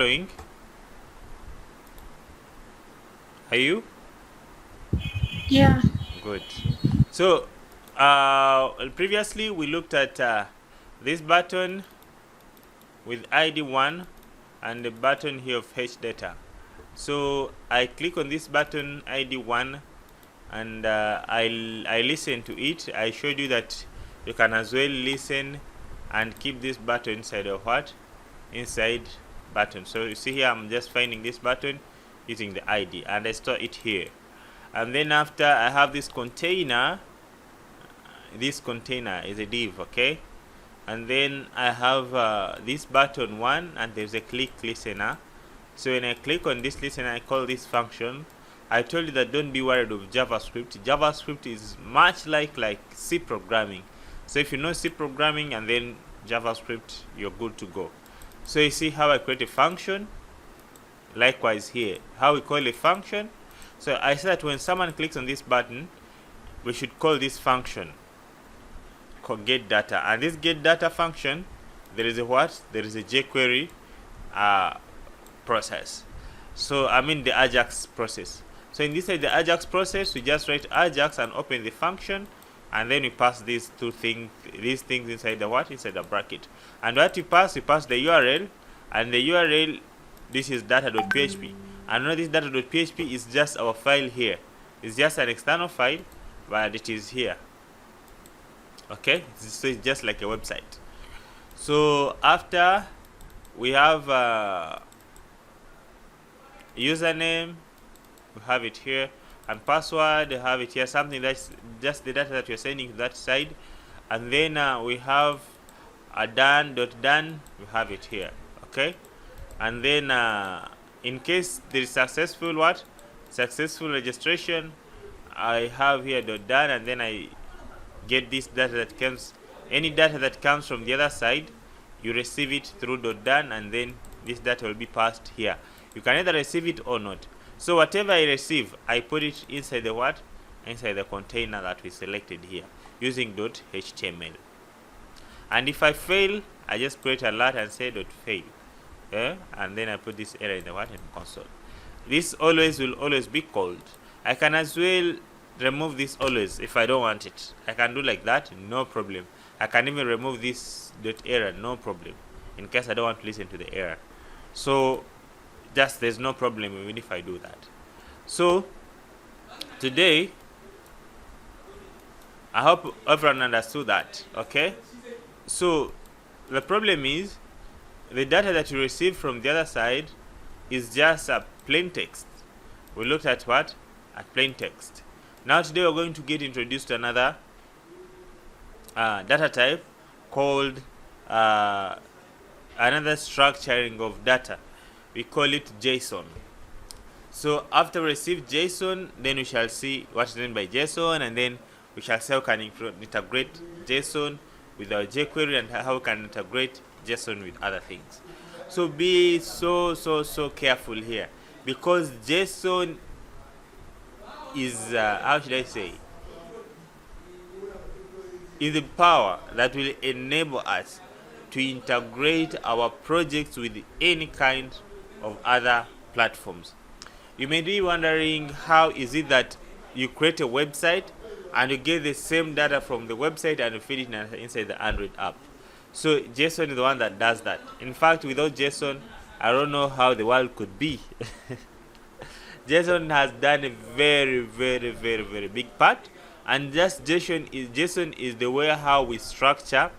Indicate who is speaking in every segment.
Speaker 1: following? Are you?
Speaker 2: Yeah.
Speaker 1: Good. So previously we looked at this button with ID 1 and the button here of H data. So I click on this button ID 1 and I listen to it. I showed you that you can as well listen and keep this button inside of what? Inside button. So you see here I'm just finding this button using the ID and I store it here. And then after I have this container is a div, okay? And then I have this button 1 and there's a click listener. So when I click on this listener, I call this function. I told you that don't be worried of JavaScript. JavaScript is much like C programming. So if you know C programming and then JavaScript, you're good to go. So you see how I create a function. Likewise here, how we call a function. So I said that when someone clicks on this button, we should call this function called get data. And this get data function, there is a what? There is a jQuery process. So I mean the AJAX process. So in this side, the AJAX process, we just write AJAX and open the function, and then we pass these these things inside the what? Inside the bracket. And what we pass the URL, and the URL, this is data.php. And now this data.php is just our file here. It's just an external file, but it is here. Okay, so it's just like a website. So after we have username, we have it here, and password, we have it here, something that's just the data that you're sending to that side. And then we have a done.done, we have it here. Okay, and then in case there is successful registration, I have here .done, and then I get this data that comes, any data that comes from the other side, you receive it through .done, and then this data will be passed here. You can either receive it or not. So whatever I receive, I put it inside the what? Inside the container that we selected here using .html. And if I fail, I just create alert and say .fail. And then I put this error in the what? In the console. This always will always be called. I can as well remove this always if I don't want it. I can do like that, no problem. I can even remove this .error, no problem, in case I don't want to listen to the error. So just there's no problem even if I do that. So today, I hope everyone understood that. Okay, so the problem is the data that you receive from the other side is just a plain text. We looked at what? At plain text. Now today we're going to get introduced to another data type called another structuring of data. We call it JSON. So after we receive JSON, then we shall see what is meant by JSON, and then we shall see how we can integrate JSON with our jQuery and how we can integrate JSON with other things. So be so careful here, because JSON is how should I say, is the power that will enable us to integrate our projects with any kind of other platforms. You may be wondering, how is it that you create a website and you get the same data from the website and you feed it inside the Android app? So JSON is the one that does that. In fact, without JSON, I don't know how the world could be. JSON has done a very big part, and just JSON is the way how we structure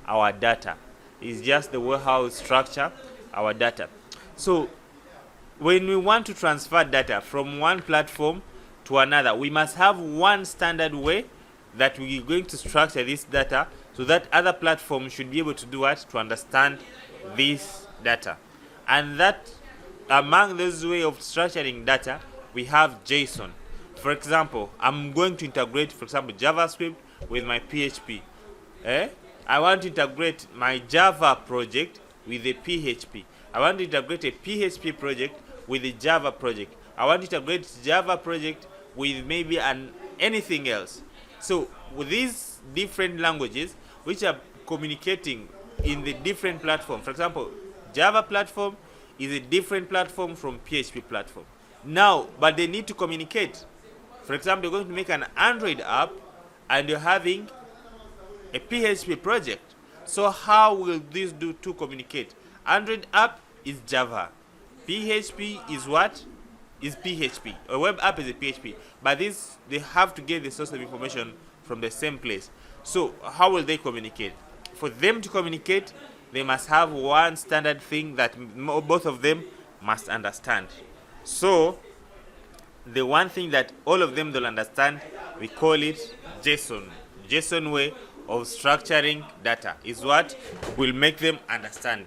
Speaker 1: our data. It's just the way how we structure our data. So when we want to transfer data from one platform to another, we must have one standard way that we're going to structure this data, so that other platforms should be able to do what? To understand this data. And that among those way of structuring data, we have JSON. For example, I'm going to integrate, for example, JavaScript with my PHP. I want to integrate my Java project with a PHP. I want to integrate a PHP project with a Java project. I want to integrate Java project with maybe anything else. So with these different languages which are communicating in the different platform, for example, Java platform is a different platform from PHP platform. Now, but they need to communicate. For example, you're going to make an Android app and you're having a PHP project. So how will these two communicate? Android app is Java. PHP is what? Is PHP. A web app is a PHP. But this, they have to get the source of information from the same place. So how will they communicate? For them to communicate, they must have one standard thing that both of them must understand. So the one thing that all of them will understand, we call it JSON. JSON way of structuring data is what will make them understand.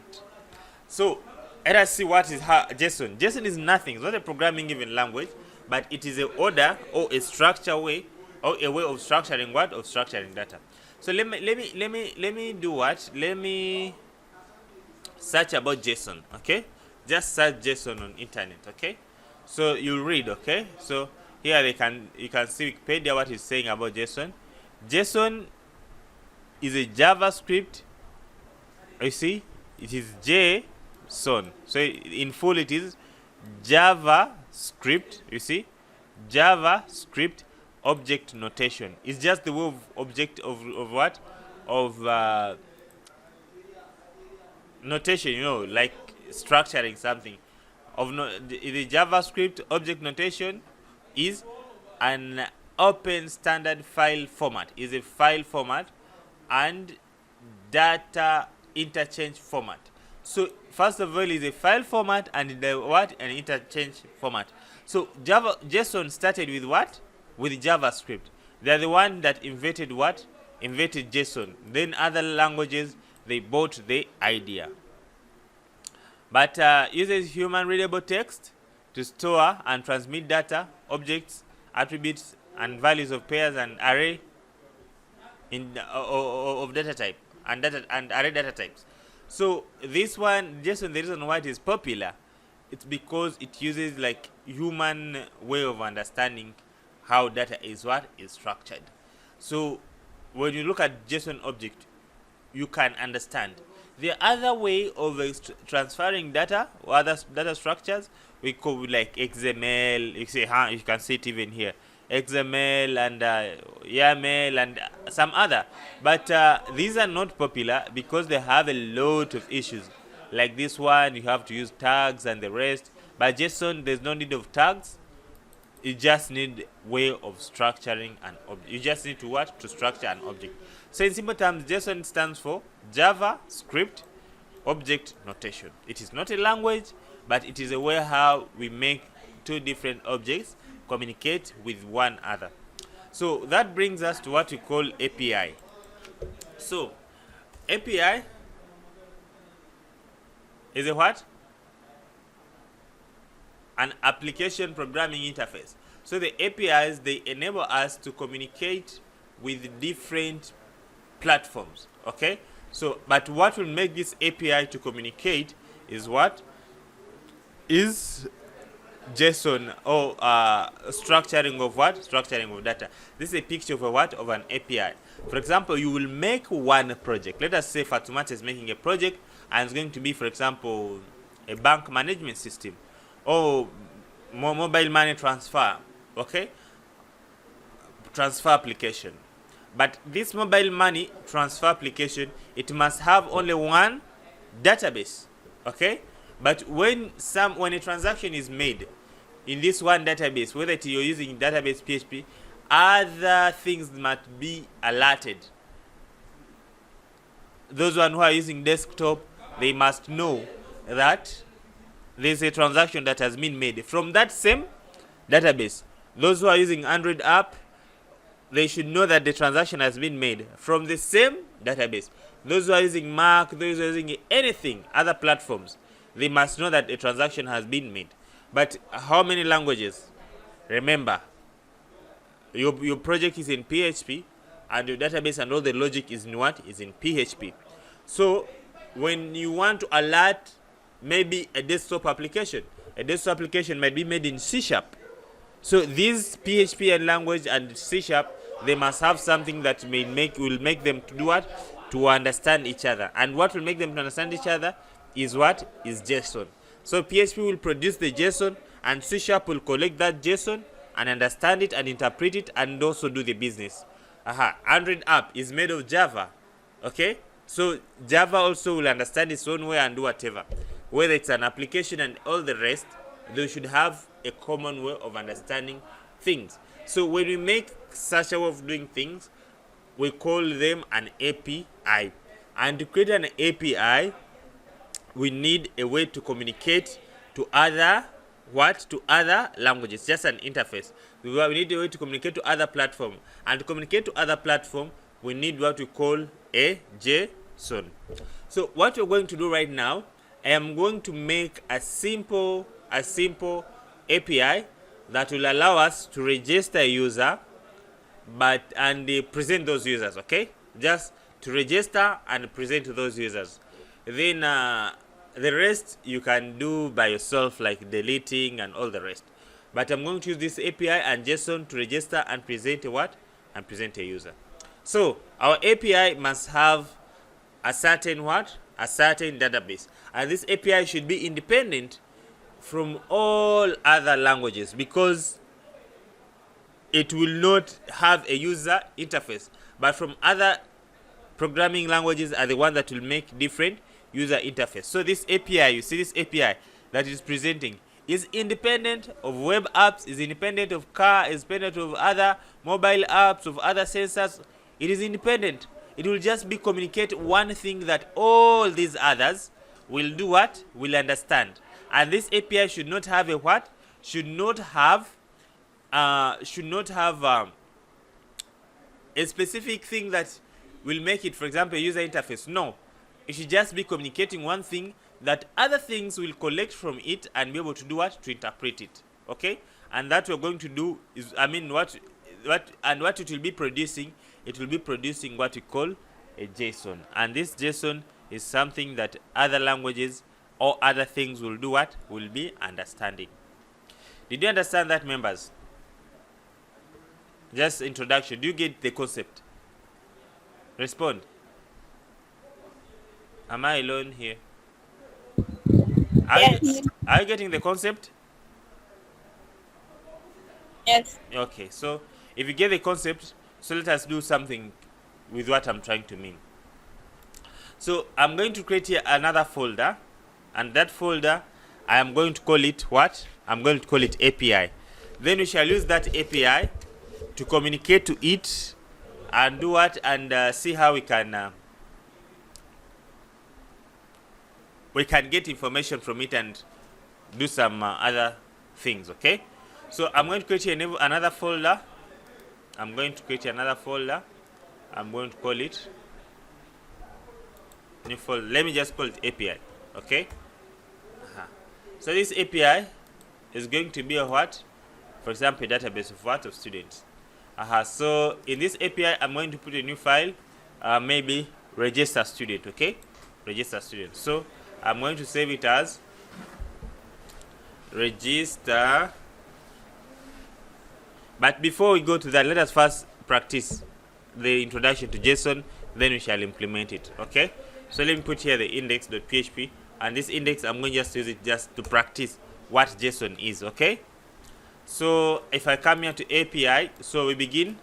Speaker 1: So let us see what is JSON. JSON is nothing. It's not a programming even language, but it is an order or a structure way or a way of structuring what? Of structuring data. So let me do what? Let me search about JSON. Okay, just search JSON on internet. Okay, so you read. Okay, so here you can see Wikipedia what is saying about JSON. JSON is a JavaScript. You see, it is JSON. So in full, it is JavaScript. You see, JavaScript object notation. It's just the way of object of what? Of notation, you know, like structuring something. The JavaScript object notation is an open standard file format. Is a file format and data interchange format. So first of all, is a file format and the what? An interchange format. So JSON started with what? With JavaScript. They are the one that invented what? Invented JSON. Then other languages, they bought the idea. But uses human readable text to store and transmit data, objects, attributes, and values of pairs and array of data type and array data types. So this one, JSON, the reason why it is popular, it's because it uses like human way of understanding how data is what is structured. So when you look at JSON object, you can understand. The other way of transferring data or other data structures, we call like XML. You can see it even here, XML and YAML and some other. But these are not popular because they have a lot of issues. Like this one, you have to use tags and the rest. But JSON, there's no need of tags. You just need way of structuring an object. You just need to what? To structure an object. So in simple terms, JSON stands for JavaScript Object Notation. It is not a language, but it is a way how we make two different objects communicate with one another. So that brings us to what we call API. So API is a what? An application programming interface. So the APIs, they enable us to communicate with different platforms. Okay, so but what will make this API to communicate is what? Is JSON or structuring of what? Structuring of data. This is a picture of a what? Of an API. For example, you will make one project. Let us say Fatoumata is making a project and it's going to be, for example, a bank management system or mobile money transfer. Okay, transfer application. But this mobile money transfer application, it must have only one database. Okay, but when a transaction is made in this one database, whether you're using database PHP, other things must be alerted. Those who are using desktop, they must know that there's a transaction that has been made from that same database. Those who are using Android app, they should know that the transaction has been made from the same database. Those who are using Mac, those who are using anything, other platforms, they must know that a transaction has been made. But how many languages? Remember, your project is in PHP and your database and all the logic is in what? Is in PHP. So when you want to alert maybe a desktop application might be made in C#. So these PHP and language and C#, they must have something that will make them to do what? To understand each other. And what will make them to understand each other is what? Is JSON. So PHP will produce the JSON, and C# will collect that JSON and understand it and interpret it and also do the business. Android app is made of Java. Okay, so Java also will understand its own way and do whatever. Whether it's an application and all the rest, they should have a common way of understanding things. So when we make such a way of doing things, we call them an API. And to create an API, we need a way to communicate to other languages, just an interface. We need a way to communicate to other platform, and to communicate to other platform, we need what we call a JSON. So what we're going to do right now, I am going to make a simple API that will allow us to register a user, and present those users. Okay, just to register and present to those users. Then the rest you can do by yourself, like deleting and all the rest. But I'm going to use this API and JSON to register and present a what? And present a user. So our API must have a certain what? A certain database. And this API should be independent from all other languages, because it will not have a user interface, but from other programming languages are the ones that will make different user interface. So this API, you see this API that is presenting, is independent of web apps, is independent of car, is independent of other mobile apps, of other sensors. It is independent. It will just be communicate one thing that all these others will do what? Will understand. And this API should not have a what? Should not have a specific thing that will make it, for example, a user interface. No, it should just be communicating one thing that other things will collect from it and be able to do what? To interpret it. Okay, and that we're going to do is, what it will be producing. It will be producing what we call a JSON, and this JSON is something that other languages or other things will do what? Will be understanding. Did you understand that, members? Just introduction. Do you get the concept? Respond. Am I alone here?
Speaker 2: Yes.
Speaker 1: Are you getting the concept?
Speaker 2: Yes.
Speaker 1: Okay, so if you get the concept, so let us do something with what I'm trying to mean. So I'm going to create here another folder, and that folder I am going to call it what? I'm going to call it API. Then we shall use that API to communicate to it and do what? And see how we can get information from it and do some other things. Okay, so I'm going to create another folder. I'm going to call it new folder. Let me just call it API. Okay. So this API is going to be a what? For example, a database of what? Of students. So in this API, I'm going to put a new file, maybe register student. Okay, register student. So I'm going to save it as register. But before we go to that, let us first practice the introduction to JSON, then we shall implement it. Okay, so let me put here the index.php, and this index I'm going to just use it just to practice what JSON is. Okay, so if I come here to API, so we begin.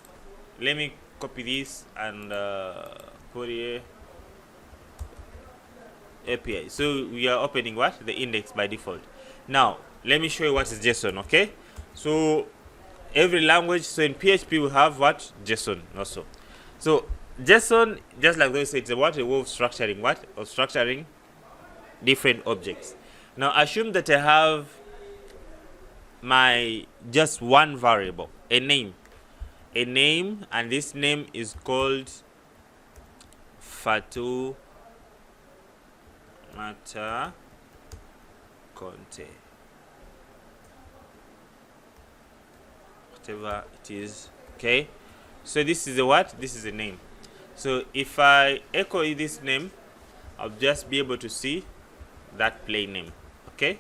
Speaker 1: Let me copy this and put here API. So we are opening what? The index by default. Now let me show you what is JSON. Okay, so every language, so in PHP we have what? JSON also. So JSON, just like those, it's what? A way of structuring what? Of structuring different objects. Now assume that I have my just one variable, a name, and this name is called Fatu Mata Conte, whatever it is. Okay, so this is a what? This is a name. So if I echo this name, I'll just be able to see that plain name. Okay,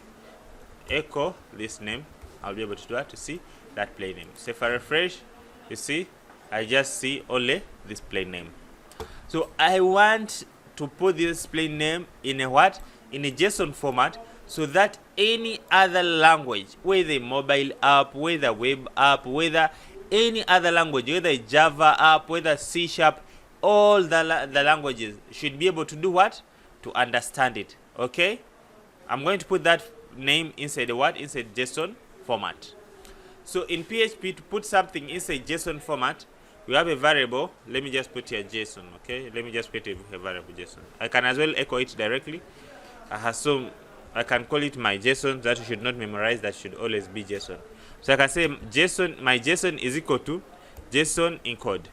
Speaker 1: echo this name, I'll be able to do that, to see that plain name. So if I refresh, you see I just see only this plain name. So I want to put this plain name in a what? In a JSON format, so that any other language, whether a mobile app, whether web app, whether any other language, whether a Java app, whether C#, all the languages should be able to do what? To understand it. Okay? I'm going to put that name inside the what? Inside JSON format. So in PHP, to put something inside JSON format, we have a variable. Let me just put here JSON. Okay? Let me just create a variable JSON. I can as well echo it directly. I can call it my JSON. That you should not memorize. That should always be JSON. So I can say JSON, my JSON is equal to JSON encode.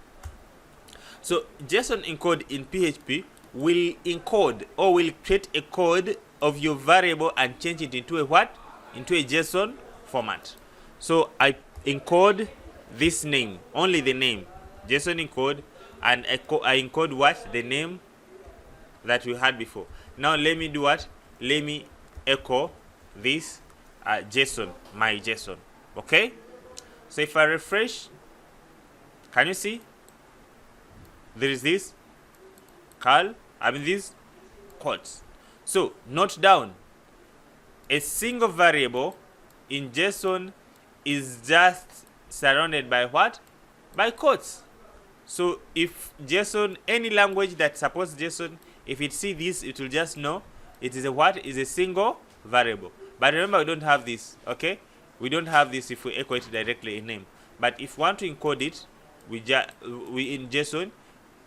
Speaker 1: So JSON encode in PHP will encode or will create a code of your variable and change it into a what? Into a JSON format. So I encode this name, only the name, JSON encode, and I encode what? The name that we had before. Now let me do what? Let me echo this JSON, my JSON. Okay? So if I refresh, can you see? There is this these quotes. So note down, a single variable in JSON is just surrounded by what? By quotes. So if JSON, any language that supports JSON, if it see this, it will just know it is a what? Is a single variable. But remember, we don't have this. Okay? We don't have this if we echo it directly in name. But if we want to encode it, we in JSON,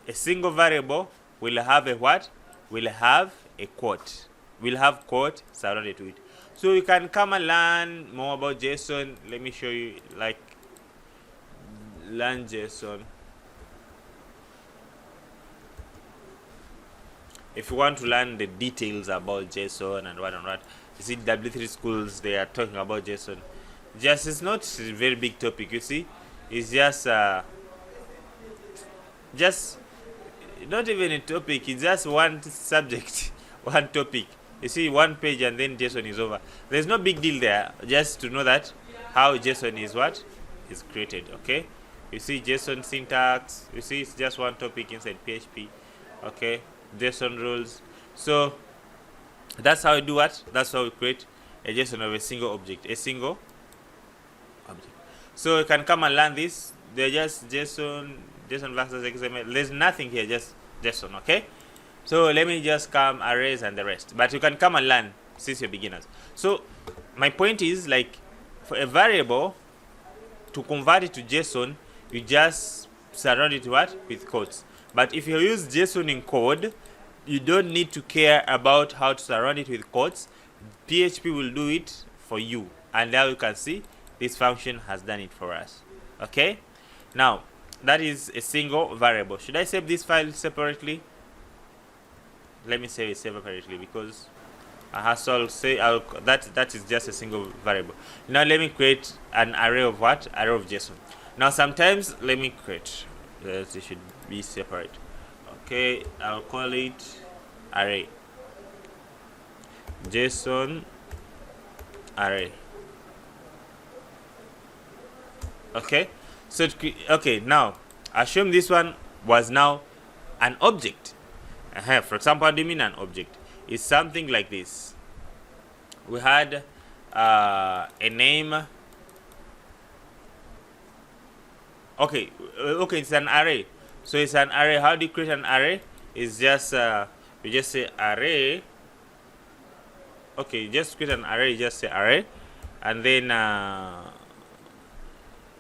Speaker 1: a single variable will have a what? Will have a quote. Will have quote surrounded to it. So you can come and learn more about JSON. Let me show you, like, learn JSON. If you want to learn the details about JSON and what, you see W3 schools, they are talking about JSON. Just, it's not a very big topic, you see. It's just not even a topic. It's just one subject, one topic. You see, one page and then JSON is over. There's no big deal there. Just to know that how JSON is what is created. Okay, you see JSON syntax. You see, it's just one topic inside PHP. Okay, JSON rules. So that's how we do what. That's how we create a JSON of a single object. A single object. So you can come and learn this. They're just JSON versus XML. There's nothing here, just JSON. Okay. So let me just come arrays and the rest. But you can come and learn since you're beginners. So my point is, like, for a variable to convert it to JSON, you just surround it with quotes. But if you use JSON encode, you don't need to care about how to surround it with quotes. PHP will do it for you. And now you can see this function has done it for us. Okay. Now that is a single variable. Should I save this file separately? Let me save it separately because that is just a single variable. Now let me create an array of what? Array of JSON. Now sometimes let me create. It should be separate. Okay, I'll call it array. JSON array. Okay, so okay, now assume this one was now an object. For example, what do you mean an object? It's something like this. We had a name. Okay, it's an array. So it's an array. How do you create an array? It's just you just say array. Okay, just create an array. You just say array, and then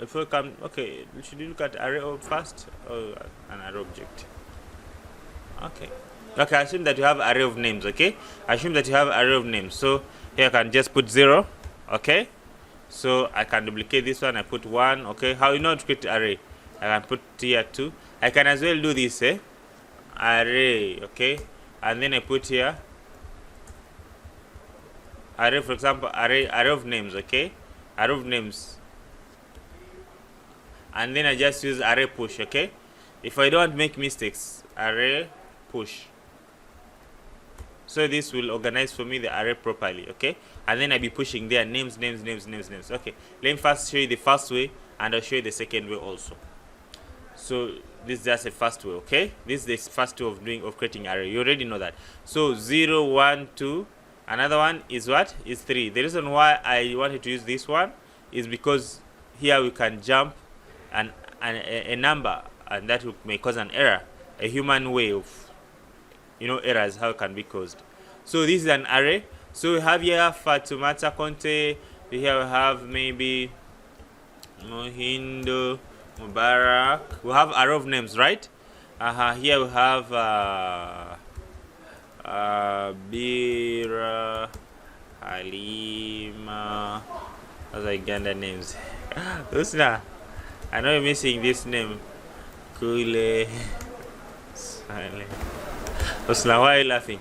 Speaker 1: if we come, okay, should you look at array first or an array object? Okay, I assume that you have array of names. Okay, I assume that you have array of names. So here I can just put 0. Okay, so I can duplicate this one. I put 1. Okay, how you know to create array? I can put here 2. I can as well do this, array. Okay, and then I put here array. For example, array of names. Okay, array of names, and then I just use array push. Okay, if I don't make mistakes, array push. So this will organize for me the array properly. Okay, and then I'll be pushing there names. Okay, let me first show you the first way, and I'll show you the second way also. So this is just a first way. Okay, this is the first way of creating array. You already know that. So 0, 1, 2, Another one is what? Is 3. The reason why I wanted to use this one is because here we can jump a number, and that may cause an error. A human way of, errors, how it can be caused. So this is an array. So we have here Fatumata Conte. Here we have maybe Muhindo, Mubarak. We have array of names, right? Here we have Bira, Halima. Those are Uganda names. Usna, I know you're missing this name. Kule. Usna, why are you laughing?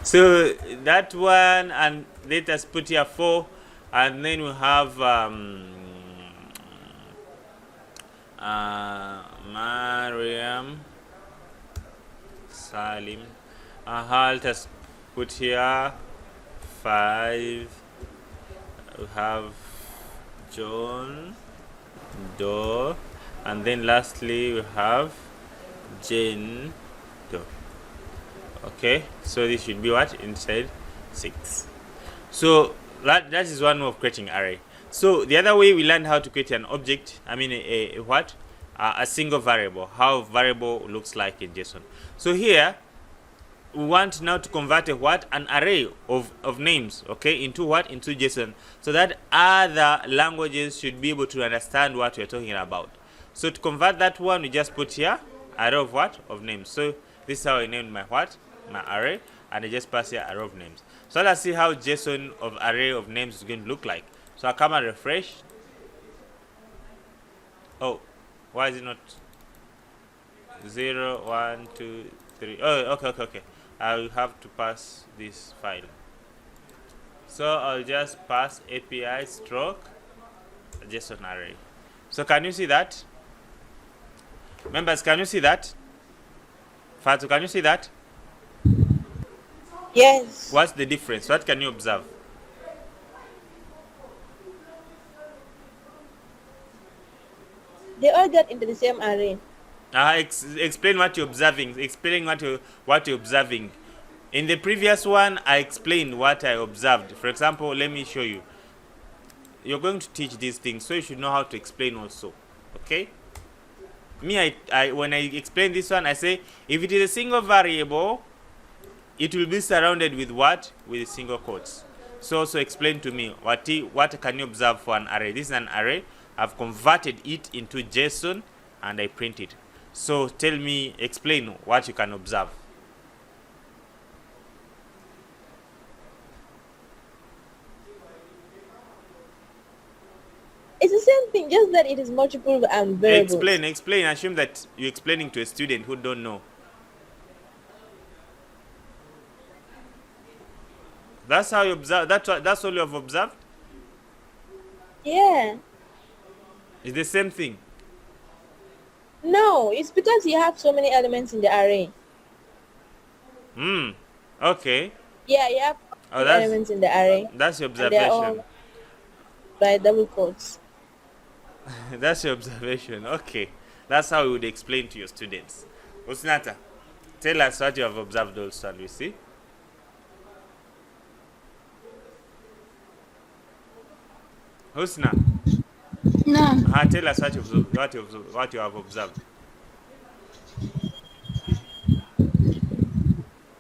Speaker 1: So that one, and let us put here 4, and then we have Mariam, Salim. Let us put here 5. We have John Doe, and then lastly we have Jane Doe. Okay, so this should be what inside 6. So that is one way of creating array. So the other way we learned how to create an object, a single variable, how variable looks like in JSON. So here we want now to convert an array of names, okay, into into JSON, so that other languages should be able to understand what we're talking about. So to convert that one, we just put here array of names. So this is how I named my array, and I just pass here array of names. So let's see how JSON of array of names is going to look like. So I come and refresh. Oh, why is it not 0, 1, 2, 3? Oh, okay. I will have to pass this file. So I'll just pass API stroke JSON array. So can you see that? Members, can you see that? Fatu, can you see that?
Speaker 2: Yes.
Speaker 1: What's the difference? What can you observe?
Speaker 2: They all get into the same array.
Speaker 1: Explain what you're observing. Explain what you're observing. In the previous one, I explained what I observed. For example, let me show you. You're going to teach these things, so you should know how to explain also. Okay? Me, when I explain this one, I say if it is a single variable, it will be surrounded with what? With single quotes. So also explain to me what can you observe for an array. This is an array. I've converted it into JSON and I print it. So tell me, explain what you can observe.
Speaker 2: It's the same thing, just that it is multiple variables.
Speaker 1: Explain. Assume that you're explaining to a student who don't know. That's how you observe. That's all you have observed?
Speaker 2: Yeah.
Speaker 1: It's the same thing.
Speaker 2: No, it's because you have so many elements in the array.
Speaker 1: Okay.
Speaker 2: Yeah, you have elements in the array.
Speaker 1: That's your
Speaker 2: And they're
Speaker 1: observation.
Speaker 2: all by double quotes.
Speaker 1: That's your observation. Okay. That's how you would explain to your students. Usnata, tell us what you have observed also, and we see. Husna.
Speaker 3: No.
Speaker 1: Tell us what you have observed.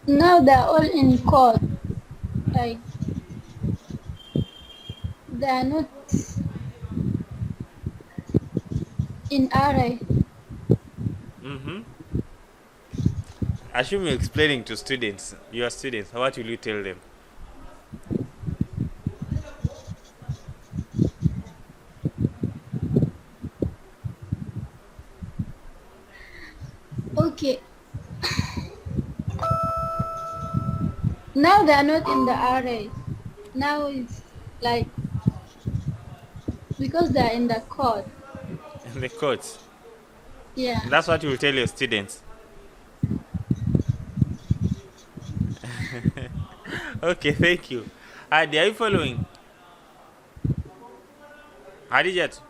Speaker 3: Now they're all in code. Like they are not in array.
Speaker 1: Assume you're explaining to students, your students, what will you tell them?
Speaker 3: Okay. Now they are not in the array. Now it's like because they are in the code.
Speaker 1: In the codes.
Speaker 3: Yeah.
Speaker 1: That's what you will tell your students. Okay, thank you. Hadi, are you following? Hadijat?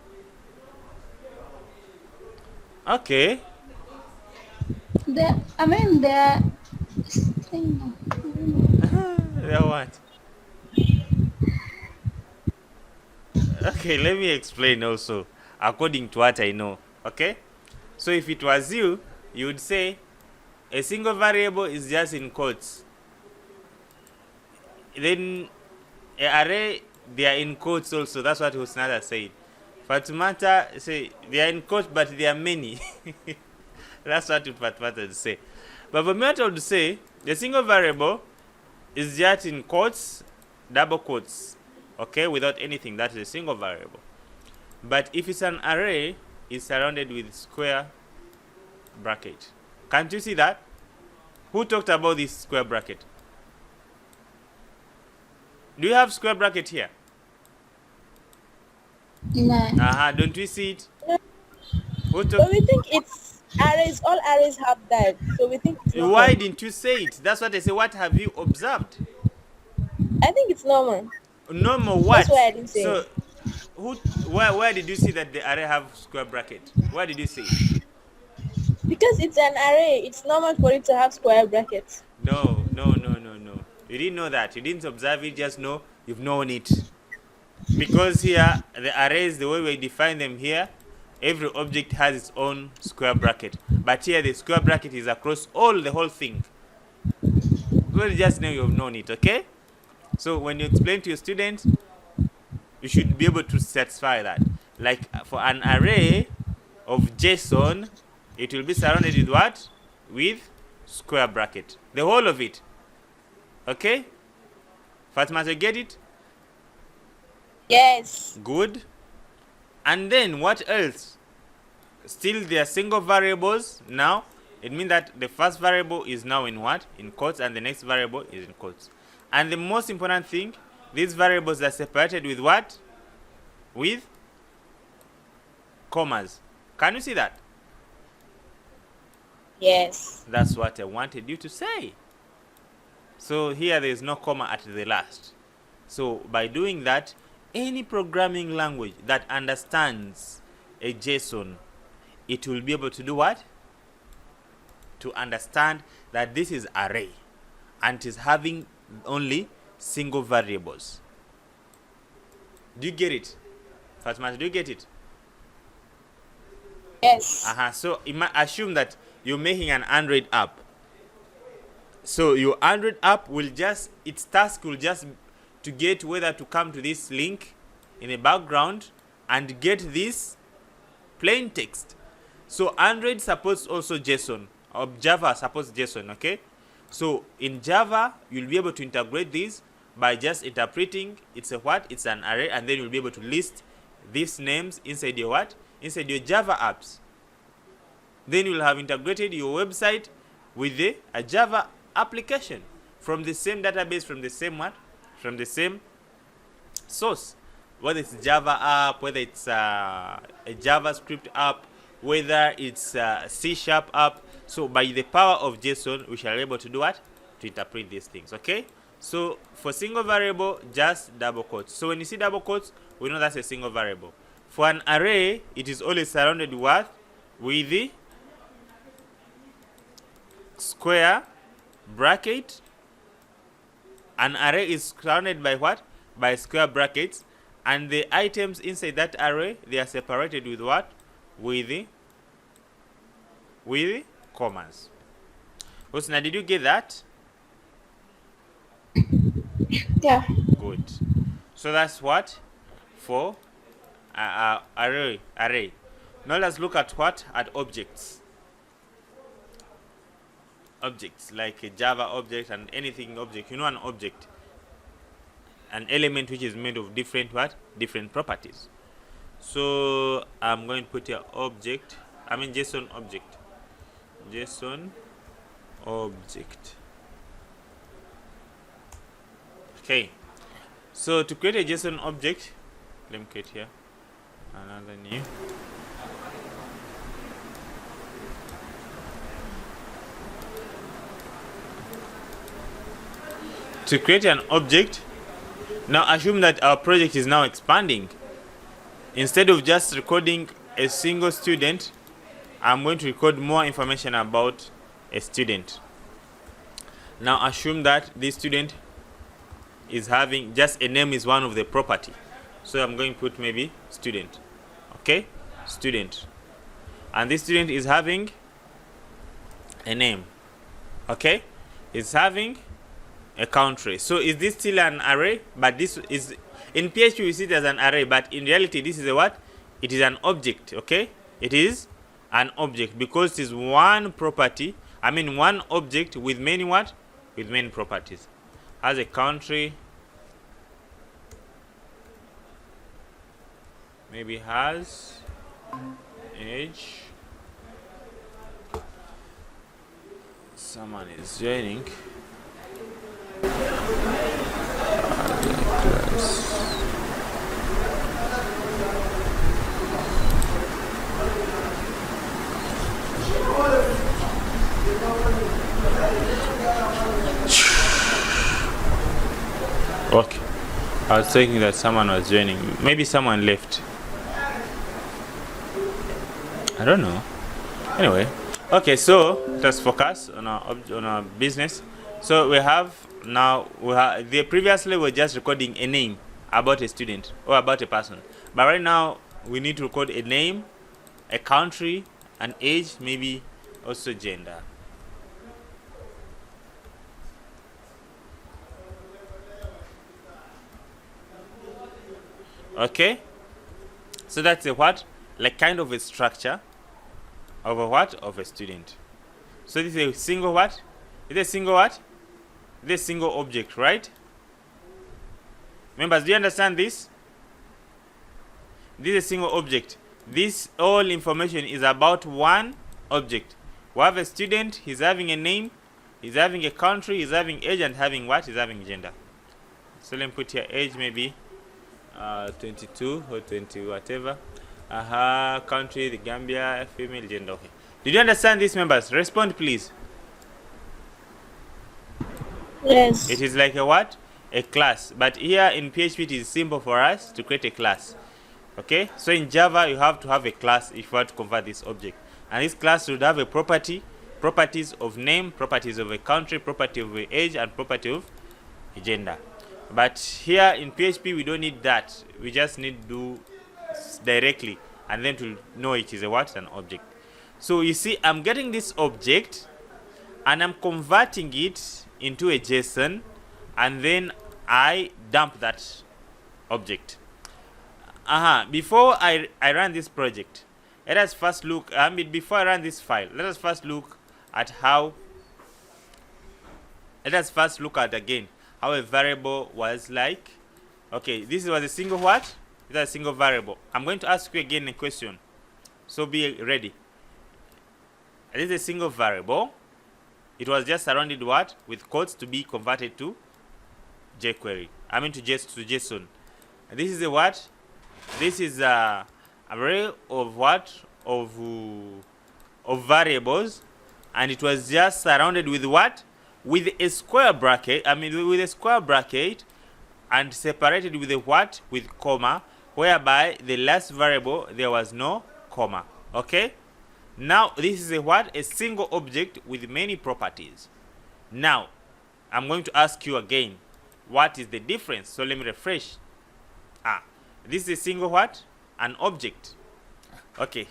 Speaker 1: Okay.
Speaker 3: They're
Speaker 1: Then what? Okay, let me explain also according to what I know. Okay, so if it was you, you would say a single variable is just in quotes. Then an array, they are in quotes also. That's what Husnada said. Fatumata say they are in quotes, but there are many. That's what Fatumata would say. But for me, what I would say, the single variable is just in quotes, double quotes, okay, without anything. That is a single variable. But if it's an array, it's surrounded with square bracket. Can't you see that? Who talked about this square bracket? Do you have square bracket here?
Speaker 3: No.
Speaker 1: Don't we see it? Who
Speaker 2: But we think it's arrays. All arrays have that, so we think it's normal.
Speaker 1: Why didn't you say it? That's what I say. What have you observed?
Speaker 2: I think it's normal.
Speaker 1: Normal what?
Speaker 2: That's why I didn't say
Speaker 1: So,
Speaker 2: it.
Speaker 1: where did you see that the array have square bracket? Where did you see it?
Speaker 2: Because it's an array, it's normal for it to have square brackets.
Speaker 1: No. You didn't know that. You didn't observe it. Just know you've known it. Because here the arrays, the way we define them here, every object has its own square bracket. But here the square bracket is across the whole thing. Well, just know you've known it, okay? So when you explain to your students, you should be able to satisfy that. Like for an array of JSON, it will be surrounded with what? With square bracket. The whole of it. Okay? Fatima, you get it?
Speaker 2: Yes.
Speaker 1: Good. And then what else? Still they are single variables now. It means that the first variable is now in what? In quotes, and the next variable is in quotes. And the most important thing, these variables are separated with what? With commas. Can you see that?
Speaker 2: Yes.
Speaker 1: That's what I wanted you to say. So here there is no comma at the last. So by doing that, any programming language that understands a JSON, it will be able to do what? To understand that this is array and it is having only single variables. Do you get it? Fatima, do you get it?
Speaker 2: Yes.
Speaker 1: So assume that you're making an Android app. So your Android app will just, its task will just to get whether to come to this link in the background and get this plain text. So Android supports also JSON, or Java supports JSON, okay? So in Java, you'll be able to integrate this by just interpreting it's a what? It's an array, and then you'll be able to list these names inside your what? Inside your Java apps. Then you'll have integrated your website with a Java application from the same database, from the same what? From the same source. Whether it's Java app, whether it's a JavaScript app, whether it's a C# app. So by the power of JSON, we shall be able to do what? To interpret these things, okay? So for single variable, just double quotes. So when you see double quotes, we know that's a single variable. For an array, it is always surrounded with the square bracket. An array is surrounded by what? By square brackets. And the items inside that array, they are separated with what? With the commas. Hosna, did you get that?
Speaker 2: Yeah.
Speaker 1: Good. So that's what? For array. Now let's look at what? At objects. Objects, like a Java object and anything object. You know an object. An element which is made of different what? Different properties. So I'm going to put a object. JSON object. JSON object. Okay. So to create a JSON object, let me create here another new. To create an object, now assume that our project is now expanding. Instead of just recording a single student, I'm going to record more information about a student. Now assume that this student is having just a name is one of the property. So I'm going to put maybe student. Okay, student, and this student is having a name. Okay, it's having a country. So is this still an array? But this is in PHP we see it as an array, but in reality this is a what? It is an object. Okay, it is an object because it is one property. I mean one object with many what? With many properties. Has a country, maybe has age. Someone is joining. Okay, I was thinking that someone was joining. Maybe someone left. I don't know. Anyway, okay. So let's focus on our business. So we have now previously we're just recording a name about a student or about a person, but right now we need to record a name, a country, an age, maybe also gender. Okay, so that's a what? Like kind of a structure of a what? Of a student. So this is a single what? Is a single what? This single object, right? Members, do you understand this? This is a single object. This all information is about one object. We have a student, he's having a name, he's having a country, he's having age, and having what? He's having gender. So let me put here age maybe 22 or 20, whatever. Country, the Gambia, female, gender. Okay. Did you understand this, members? Respond, please.
Speaker 2: Yes.
Speaker 1: It is like a what? A class. But here in PHP, it is simple for us to create a class. Okay? So in Java, you have to have a class if you want to convert this object. And this class should have a property, properties of name, properties of a country, property of a age, and property of a gender. But here in PHP, we don't need that. We just need to do directly, and then to know it is a what? An object. So you see, I'm getting this object, and I'm converting it into a JSON, and then I dump that object. Before I run this project, let us first look. Before I run this file, let us first look at how. Let us first look at again how a variable was like. Okay, this was a single what? This is a single variable. I'm going to ask you again a question, so be ready. This is a single variable. It was just surrounded what? With codes to be converted to jQuery. To JSON. This is a what? This is a array of what? Of variables, and it was just surrounded with what? With a square bracket. With a square bracket, and separated with a what? With comma, whereby the last variable there was no comma. Okay. Now this is a what? A single object with many properties. Now I'm going to ask you again, what is the difference? So let me refresh. This is a single what? An object. Okay,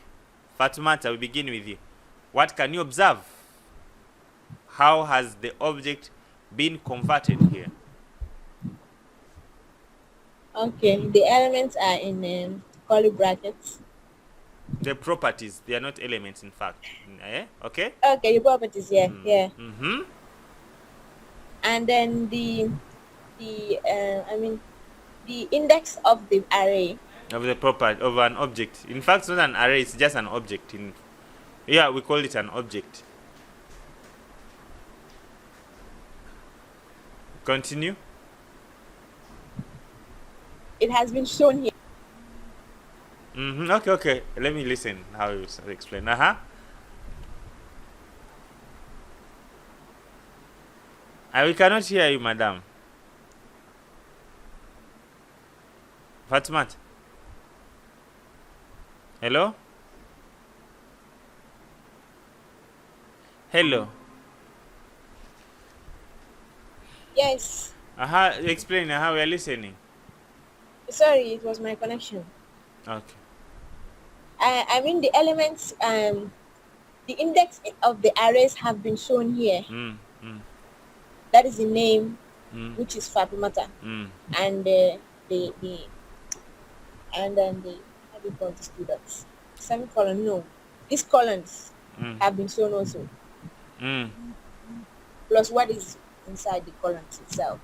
Speaker 1: Fatumata, we begin with you. What can you observe? How has the object been converted here?
Speaker 2: Okay, the elements are in curly brackets.
Speaker 1: The properties, they are not elements, in fact. Okay.
Speaker 2: Okay, the properties, yeah. And then the index of the array.
Speaker 1: Of the property of an object. In fact, it's not an array, it's just an object. We call it an object. Continue.
Speaker 2: It has been shown here.
Speaker 1: Okay. Let me listen how you explain. We cannot hear you, madam. Fatmat. Hello?
Speaker 2: Yes.
Speaker 1: Explain how we are listening.
Speaker 2: Sorry, it was my connection.
Speaker 1: Okay.
Speaker 2: I mean the elements, the index of the arrays have been shown here.
Speaker 1: Mm, mm,
Speaker 2: That is the name,
Speaker 1: mm,
Speaker 2: which is Fatoumata,
Speaker 1: mm,
Speaker 2: and the and then the, how do you call this two dots? Semicolon. No, these columns
Speaker 1: mm,
Speaker 2: have been shown also,
Speaker 1: mm.
Speaker 2: plus what is inside the columns itself.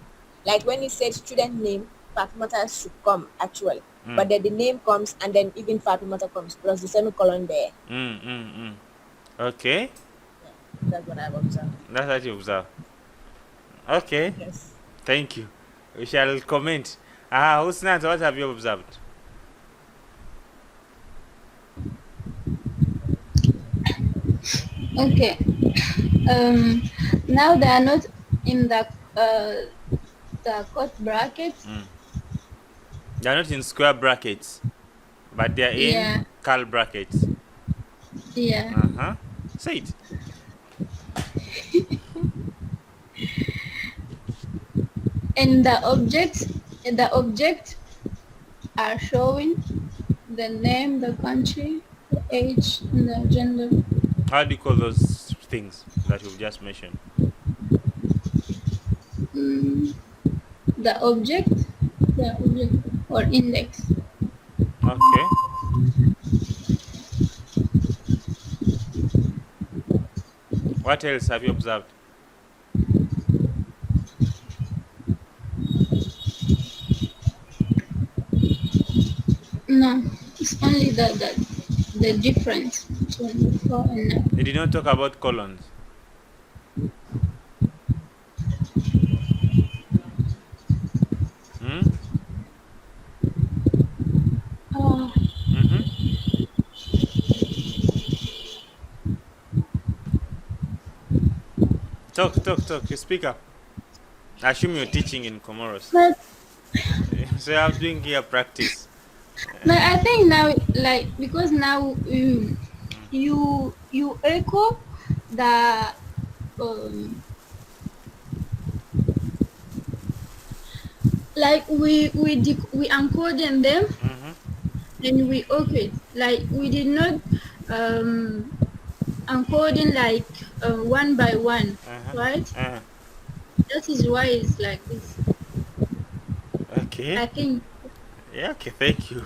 Speaker 2: Like when you said student name, Fatoumata should come actually,
Speaker 1: Mm.
Speaker 2: but then the name comes and then even Fatoumata comes plus the semicolon there.
Speaker 1: Okay.
Speaker 2: Yeah, that's what I've observed.
Speaker 1: That's what you observe. Okay.
Speaker 2: Yes.
Speaker 1: Thank you. We shall comment. Husnat, what have you observed?
Speaker 3: Okay. Now they are not in the quote brackets.
Speaker 1: They are not in square brackets, but they are
Speaker 3: Yeah.
Speaker 1: in curl brackets.
Speaker 3: Yeah.
Speaker 1: Say it.
Speaker 3: And the object are showing the name, the country, the age, and the gender.
Speaker 1: How do you call those things that you've just mentioned?
Speaker 3: The object or index.
Speaker 1: Okay. What else have you observed?
Speaker 3: No, it's only the difference between before and now.
Speaker 1: They did not talk about colons.
Speaker 3: Oh,
Speaker 1: Talk. You speak up. I assume you're teaching in Comoros.
Speaker 3: but
Speaker 1: So I'm doing here practice.
Speaker 3: I think now, like, because now you echo the like we encoding them and we echo it. Like we did not encoding like one by one, right? That is why it's like this.
Speaker 1: Okay.
Speaker 3: I think.
Speaker 1: Yeah, okay, thank you.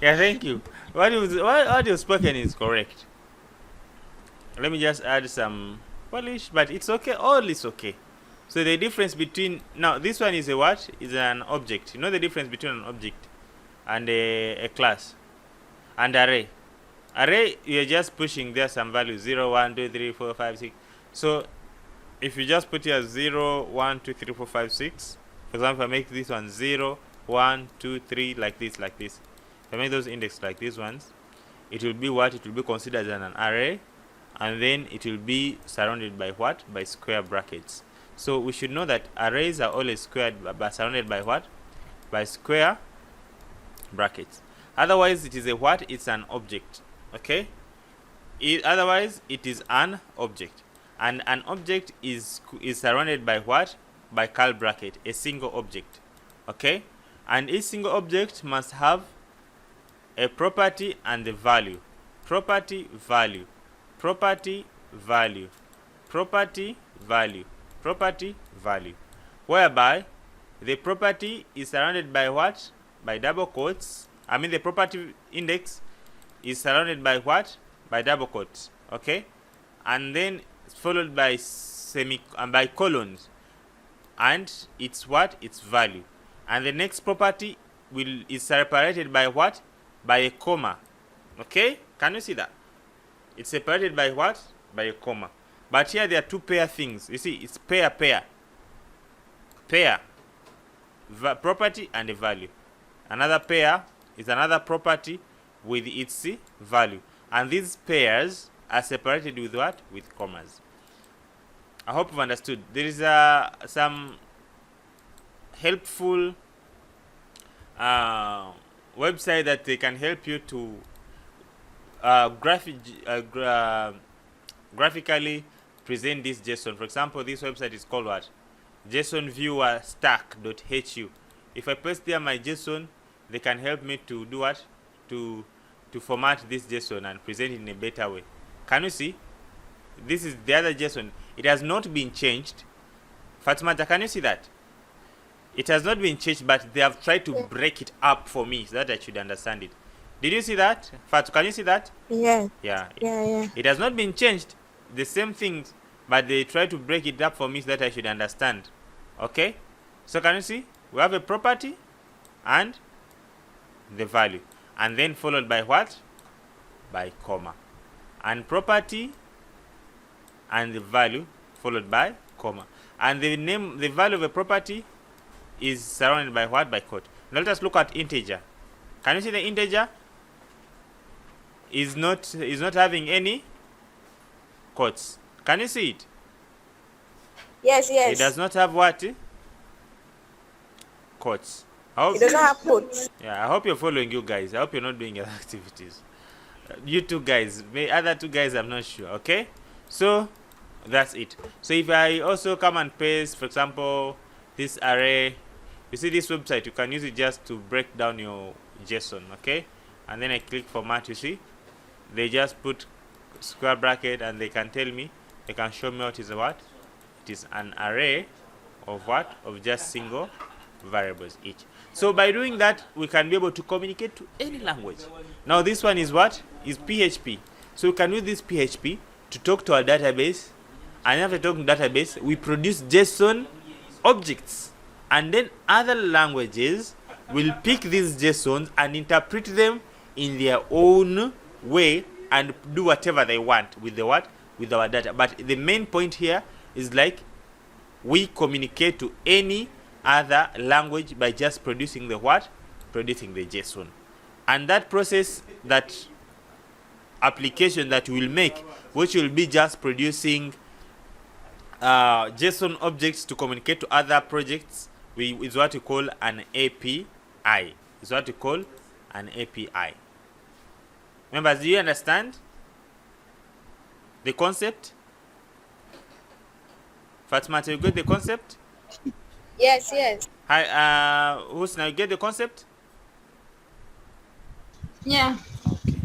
Speaker 1: Yeah, thank you. What you've spoken is correct. Let me just add some polish, but it's okay. All is okay. So the difference between, now this one is a what? Is an object. You know the difference between an object and a class and array. Array, you're just pushing there some values 0, 1, 2, 3, 4, 5, 6. So if you just put here 0, 1, 2, 3, 4, 5, 6, for example, if I make this one 0, 1, 2, 3, like this. If I make those index like these ones, it will be what? It will be considered as an array, and then it will be surrounded by what? By square brackets. So we should know that arrays are always surrounded by what? By square brackets. Otherwise, it is a what? It's an object. Okay? Otherwise, it is an object. And an object is surrounded by what? By curl bracket, a single object. Okay? And each single object must have a property and a value. Property, value. Property, value. Property, value. Property, value. Whereby the property is surrounded by what? By double quotes. I mean the property index is surrounded by what? By double quotes. Okay? And then followed by by colons. And it's what? It's value. And the next property is separated by what? By a comma. Okay? Can you see that? It's separated by what? By a comma. But here there are two pair things. You see, it's pair. Pair. Property and a value. Another pair is another property with its value. And these pairs are separated with what? With commas. I hope you've understood. There is some helpful website that they can help you to graphically present this JSON. For example, this website is called what? JSON viewer stack.hu. If I paste there my JSON, they can help me to do what? To format this JSON and present it in a better way. Can you see? This is the other JSON. It has not been changed. Fatimata, can you see that? It has not been changed, but they have tried to break it up for me so that I should understand it. Did you see that? Fatu, can you see that?
Speaker 2: Yeah.
Speaker 1: Yeah.
Speaker 2: Yeah.
Speaker 1: It has not been changed. The same things, but they try to break it up for me so that I should understand. Okay? So can you see? We have a property and the value. And then followed by what? By comma. And property and the value followed by comma. And the value of a property is surrounded by what? By quote. Now let us look at integer. Can you see the integer is not having any quotes? Can you see it?
Speaker 2: Yes.
Speaker 1: It does not have what? Quotes.
Speaker 2: It does not have quotes.
Speaker 1: Yeah, I hope you're following, you guys. I hope you're not doing other activities. You two guys, other two guys, I'm not sure. Okay, so that's it. So if I also come and paste, for example, this array, you see this website, you can use it just to break down your JSON. Okay, and then I click format. You see, they just put square bracket and they can tell me, they can show me what is what. It is an array of what? Of just single variables each. So by doing that, we can be able to communicate to any language. Now this one is what? Is PHP. So we can use this PHP to talk to our database, and after talking to database, we produce JSON objects, and then other languages will pick these JSONs and interpret them in their own way and do whatever they want with the what? With our data. But the main point here is like we communicate to any other language by just producing the what? Producing the JSON. And that process, that application that we'll make, which will be just producing JSON objects to communicate to other projects, is what we call an API. Is what we call an API. Members, do you understand the concept? Fatima, you get the concept?
Speaker 2: Yes.
Speaker 1: Hi, Husna, you get the concept?
Speaker 3: Yeah.
Speaker 1: Okay.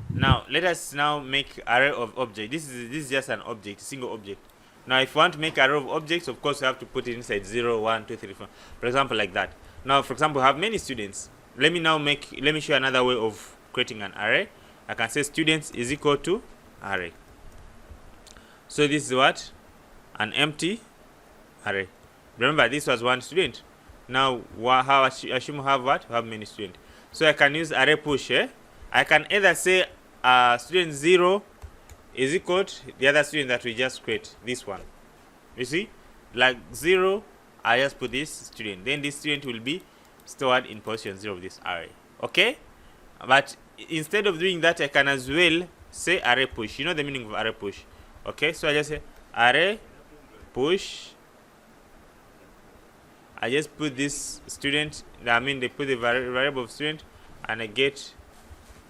Speaker 1: Now let us now make array of object. This is just an object, single object. Now if you want to make array of objects, of course you have to put it inside 0, 1, 2, 3, 4. For example, like that. Now, for example, we have many students. Let me show another way of creating an array. I can say students is equal to array. So this is what? An empty array. Remember, this was one student. Now, how assume we have what? We have many students. So I can use array push. I can either say student 0 is equal to the other student that we just create, this one. You see, like 0, I just put this student. Then this student will be stored in position 0 of this array. Okay, but instead of doing that, I can as well say array push. You know the meaning of array push. Okay, so I just say array push. I just put this student, they put the variable of student, and I get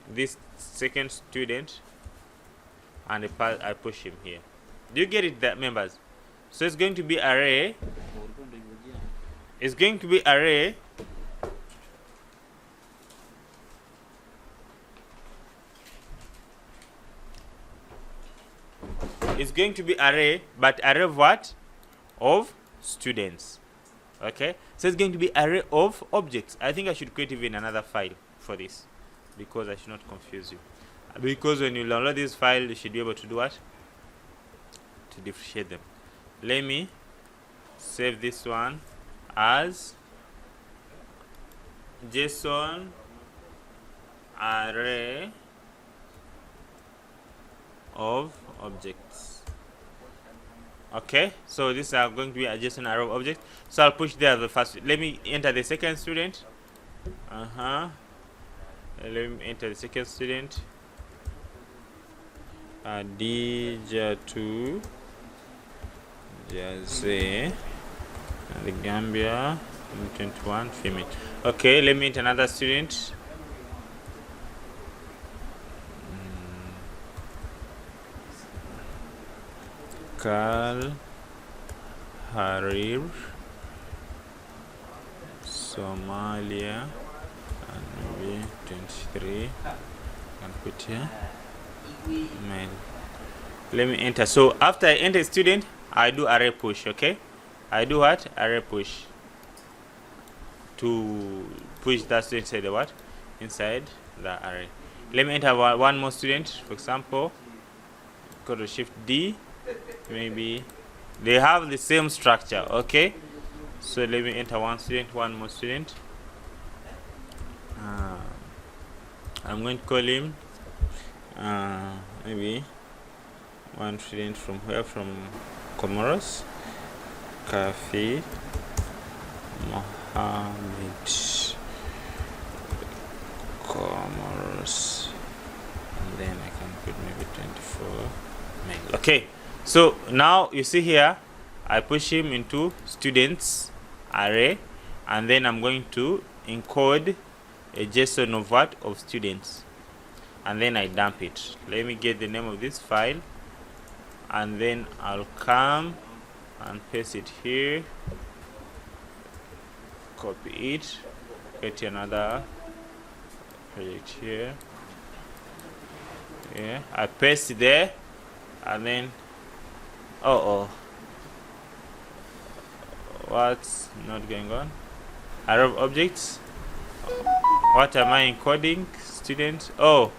Speaker 1: this second student, and I push him here. Do you get it, that members? So it's going to be array. It's going to be array. It's going to be array, but array of what? Of students. Okay, so it's going to be array of objects. I think I should create even another file for this, because I should not confuse you. Because when you download this file, you should be able to do what? To differentiate them. Let me save this one as JSON array of objects. Okay, so these are going to be a JSON array of objects. So I'll push there the first. Let me enter the second student. Let me enter the second student. DJ2 Jazzy, the Gambia 21 female. Okay, let me enter another student. Carl Harir, Somalia, and maybe 23. And put here mail. Let me enter. So after I enter student, I do array push. Okay, I do what? Array push to push that student inside the what? Inside the array. Let me enter one more student. For example, go to Shift D. Maybe they have the same structure. Okay, so let me enter one student, one more student. I'm going to call him maybe one student from where? From Comoros, Kafi Mohammed, Comoros, and then I can put maybe 24 mail. Okay, so now you see here I push him into students array, and then I'm going to encode a JSON of what? Of students, and then I dump it. Let me get the name of this file, and then I'll come and paste it here, copy it, get another project here. Yeah, I paste it there, and then what's not going on? Array of objects. What am I encoding? Student. Oh,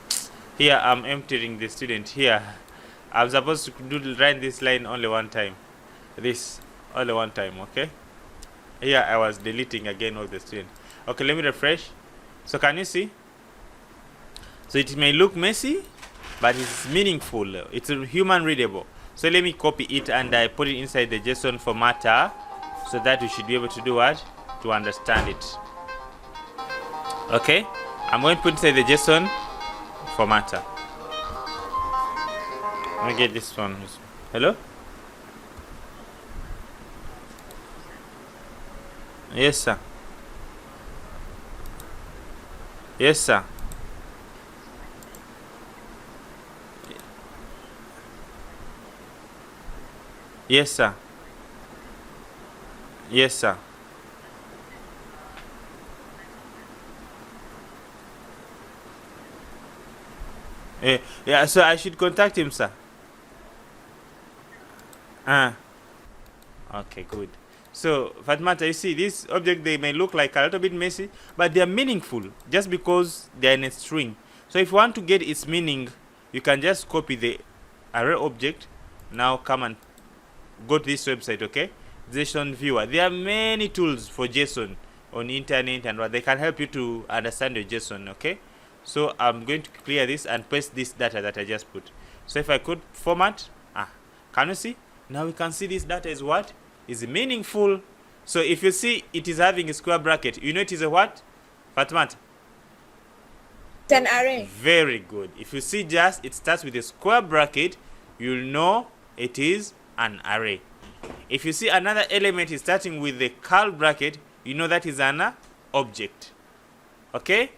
Speaker 1: here I'm emptying the student here. I'm supposed to write this line only one time. This only one time. Okay, here I was deleting again all the student. Okay, let me refresh. So can you see? So it may look messy, but it's meaningful. It's human readable. So let me copy it and I put it inside the JSON formatter, so that we should be able to do what? To understand it. Okay, I'm going to put inside the JSON formatter. Let me get this one. Hello? Yes, sir. Yes, sir. Yes, sir. Yes, sir. Yeah, so I should contact him, sir. Okay, good. So, Fatmata, you see, these objects, they may look like a little bit messy, but they are meaningful just because they are in a string. So if you want to get its meaning, you can just copy the array object. Now come and go to this website, okay? JSON viewer. There are many tools for JSON on internet, and they can help you to understand your JSON, okay? So I'm going to clear this and paste this data that I just put. So if I could format, can you see? Now we can see this data is what? Is meaningful. So if you see it is having a square bracket, you know it is a what? Fatmat?
Speaker 2: It's an array.
Speaker 1: Very good. If you see just it starts with a square bracket, you'll know it is an array. If you see another element is starting with the curly bracket, you know that is an object. Okay?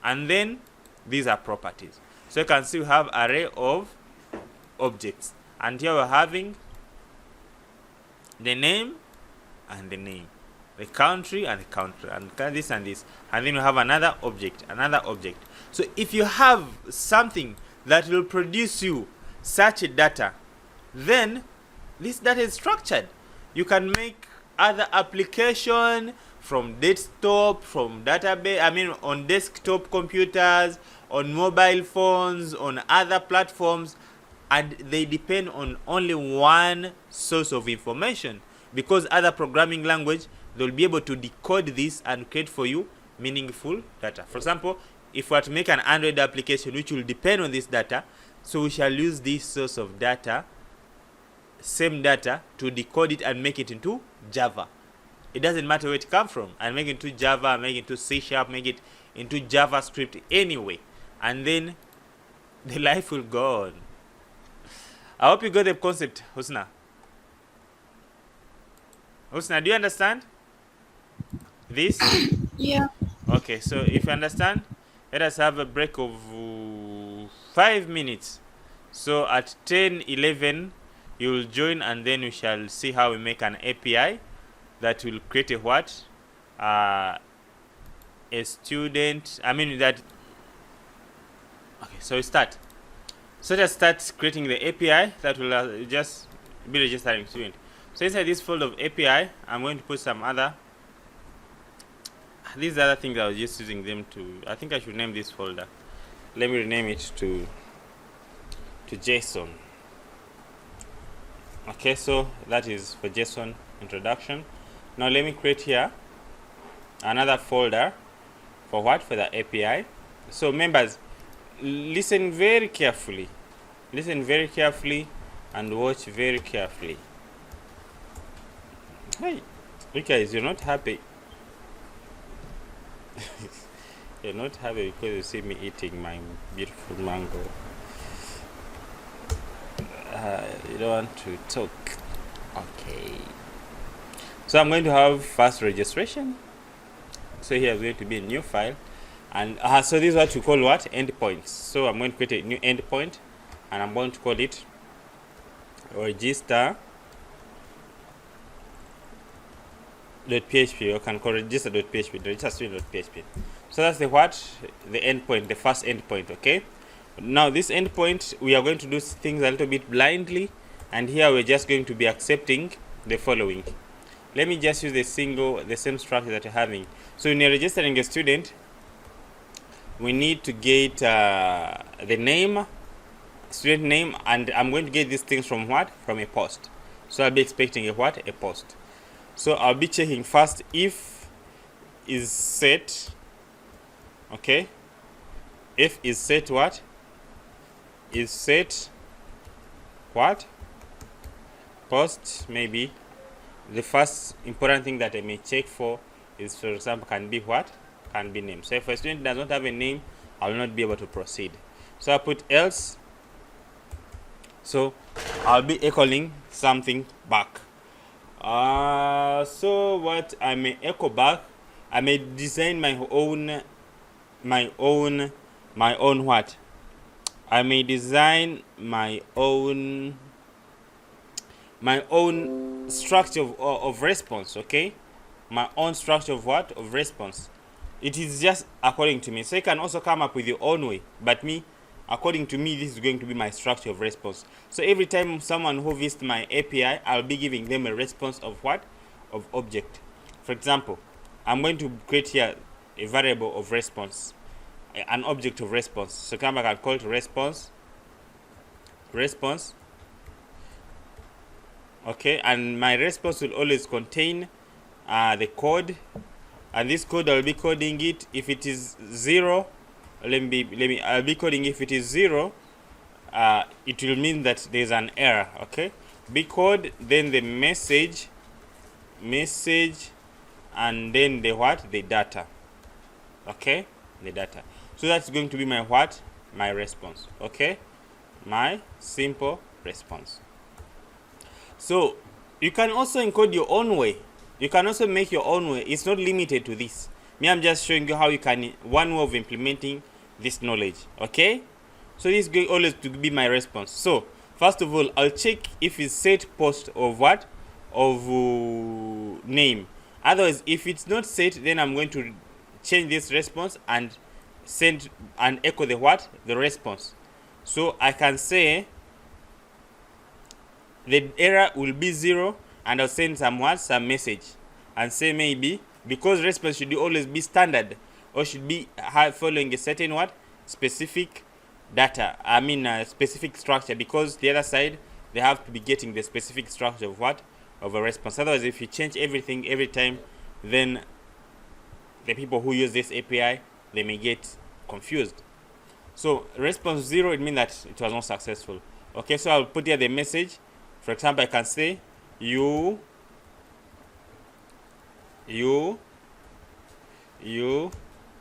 Speaker 1: And then these are properties. So you can see we have array of objects. And here we're having the name and the name, the country and the country, and this and this. And then we have another object, another object. So if you have something that will produce you such a data, then this data is structured. You can make other application from desktop, from database, on desktop computers, on mobile phones, on other platforms, and they depend on only one source of information, because other programming language, they'll be able to decode this and create for you meaningful data. For example, if we are to make an Android application which will depend on this data, so we shall use this source of data, same data, to decode it and make it into Java. It doesn't matter where it comes from, and make it into Java, make it into C#, make it into JavaScript anyway, and then the life will go on. I hope you got the concept, Husna. Husna, do you understand this?
Speaker 3: Yeah.
Speaker 1: Okay, so if you understand, let us have a break of 5 minutes. So at 10:11, you will join, and then we shall see how we make an API that will create a what, a student. I mean that. Okay, so we start. So let's start creating the API that will just be registering student. So inside this folder of API, I'm going to put some other. These other things I was just using them to. I think I should name this folder. Let me rename it to JSON. Okay, so that is for JSON introduction. Now let me create here another folder for what? For the API. So members, listen very carefully. Listen very carefully and watch very carefully. Hey, you guys, you're not happy. You're not happy because you see me eating my beautiful mango. You don't want to talk. Okay. So I'm going to have first registration. So here is going to be a new file. And so this is what you call what? Endpoints. So I'm going to create a new endpoint, and I'm going to call it register.php. You can call register.php, register.php. So that's the what? The endpoint, the first endpoint, okay? Now this endpoint, we are going to do things a little bit blindly, and here we're just going to be accepting the following. Let me just use the same structure that we're having. So when you're registering a student, we need to get the name, student name, and I'm going to get these things from what? From a post. So I'll be expecting a what? A post. So I'll be checking first if is set, okay? If is set what? Is set what? Post, maybe. The first important thing that I may check for is, for example, can be what? Can be name. So if a student does not have a name, I will not be able to proceed. So I put else. So I'll be echoing something back. So what I may echo back, I may design my own what? I may design my own structure of response, okay? My own structure of what? Of response. It is just according to me. So you can also come up with your own way, but according to me, this is going to be my structure of response. So every time someone who visits my API, I'll be giving them a response of what? Of object. For example, I'm going to create here a variable of response, an object of response. So come back and call it response. Okay, and my response will always contain the code, and this code I'll be coding it. If it is 0, I'll be coding if it is 0, it will mean that there's an error. Okay, be code, then the message, and then the what? The data. Okay, the data. So that's going to be my what? My response. Okay, my simple response. So you can also encode your own way. You can also make your own way. It's not limited to this. Me, I'm just showing you how you can, one way of implementing this knowledge. Okay, so this is going always to be my response. So first of all, I'll check if it's set post of what? Of name. Otherwise, if it's not set, then I'm going to change this response and send and echo the what? The response. So I can say the error will be 0, and I'll send some message, and say maybe, because response should always be standard, or should be following a certain what? Specific data. I mean specific structure, because the other side, they have to be getting the specific structure of what? Of a response. Otherwise, if you change everything every time, then the people who use this API, they may get confused. So response 0, it means that it was not successful. Okay, so I'll put here the message. For example, I can say you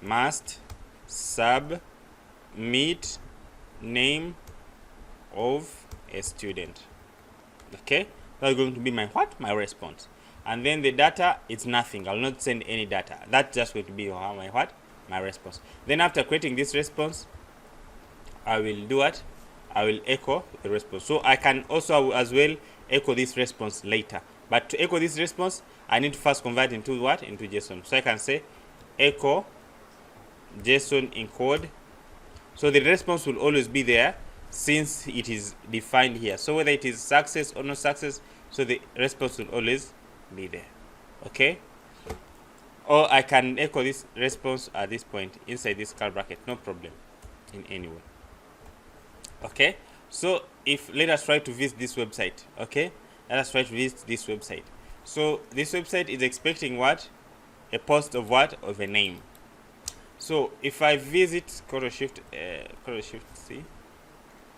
Speaker 1: must submit name of a student. Okay, that's going to be my what? My response. And then the data, it's nothing. I'll not send any data. That's just going to be my what? My response. Then after creating this response, I will do what? I will echo the response. So I can also as well echo this response later. But to echo this response, I need to first convert into what? Into JSON. So I can say echo JSON encode. So the response will always be there since it is defined here. So whether it is success or no success, so the response will always be there. Okay? Or I can echo this response at this point inside this curly bracket, no problem in any way. Okay? So if let us try to visit this website, okay? Let us try to visit this website. So this website is expecting what? A post of what? Of a name. So if I visit Ctrl Shift C.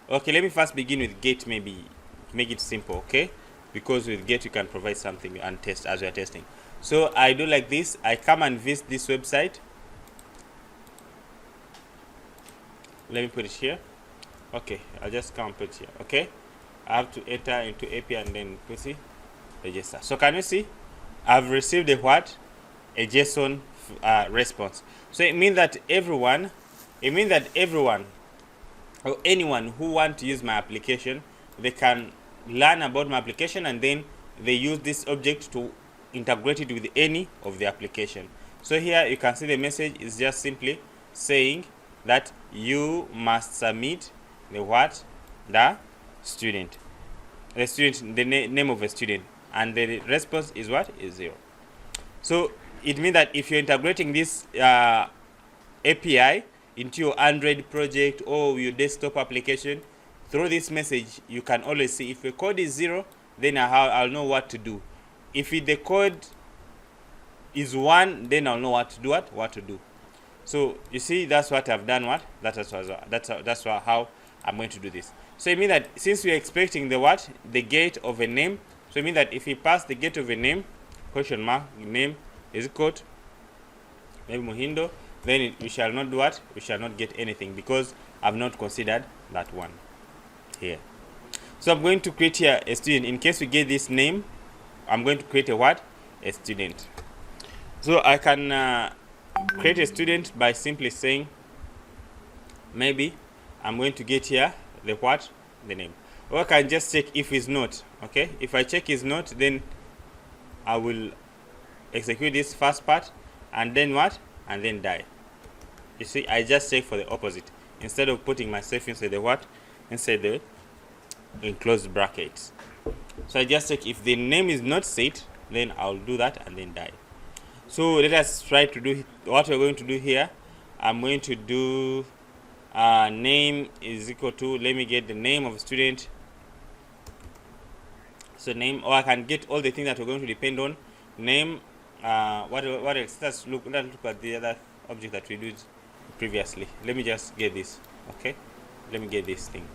Speaker 1: Okay, let me first begin with get, maybe make it simple, okay? Because with get you can provide something and test as we are testing. So I do like this. I come and visit this website. Let me put it here. Okay, I'll just come and put it here. Okay, I have to enter into API and then put it register. So can you see? I've received a what? A JSON response. So it means that everyone or anyone who want to use my application, they can learn about my application and then they use this object to integrate it with any of the application. So here you can see the message is just simply saying that you must submit the what? The student. The name of a student, and the response is what? Is 0. So it means that if you're integrating this API into your Android project or your desktop application, through this message you can always see if the code is 0, then I'll know what to do. If the code is 1, then I'll know what to do. So you see, that's what I've done. That's how I'm going to do this. So it means that since we're expecting the get of a name, so it means that if we pass the get of a name, question mark name is equal to maybe Muhindo, then we shall not do what? We shall not get anything because I've not considered that one here. So I'm going to create here a student. In case we get this name, I'm going to create a what? A student. So I can create a student by simply saying, maybe I'm going to get here the what? The name. Or I can just check if it's not. Okay, if I check is not, then I will execute this first part and then what? And then die. You see, I just check for the opposite instead of putting myself inside the what? Inside the enclosed brackets. So I just check if the name is not set, then I'll do that and then die. So let us try to do what we're going to do here. I'm going to do name is equal to, let me get the name of a student. So name, or I can get all the things that we're going to depend on. Name, what else? Let's look at the other object that we did previously. Let me just get this. Okay, let me get this thing.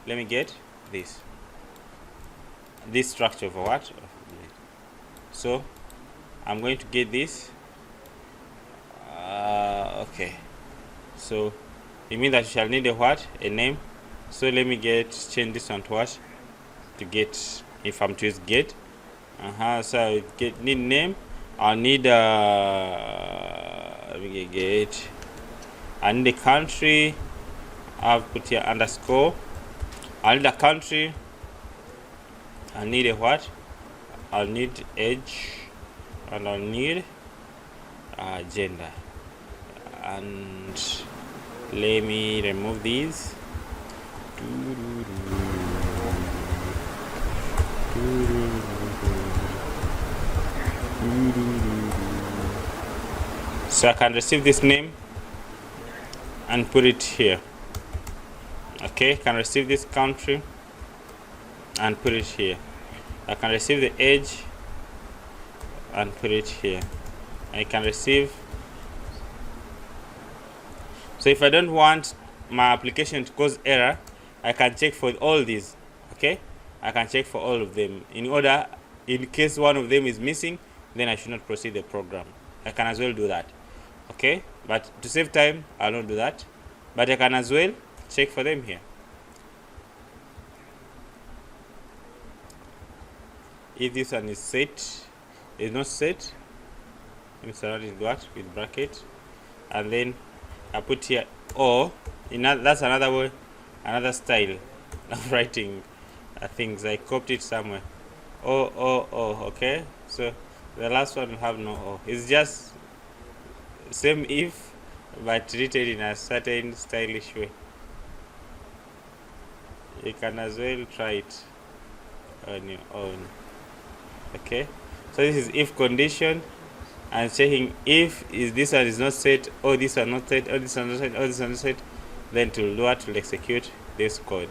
Speaker 1: Let me get this structure for what? So I'm going to get this. Okay, so it means that you shall need a what? A name. So let me change this one to what? To get, if I'm to use get. So I need name. I need let me get. I need a country. I've put here underscore. I need a country. I need a what? I'll need age, and I'll need gender. And let me remove these. So I can receive this name and put it here. Okay, can receive this country and put it here. I can receive the age and put it here. I can receive. So if I don't want my application to cause error, I can check for all these. Okay, I can check for all of them in order. In case one of them is missing, then I should not proceed the program. I can as well do that. Okay, but to save time, I'll not do that. But I can as well check for them here. If this one is set, is not set, let me surround it with bracket, and then I put here or that's another way another style of writing things. I copied it somewhere. Okay, so the last one will have no O. It's just same if, but written in a certain stylish way. You can as well try it on your own. Okay, so this is if condition, and checking if is this one is not set, or this one not set, or this one not set, or this one not set, then to do what, to execute this code.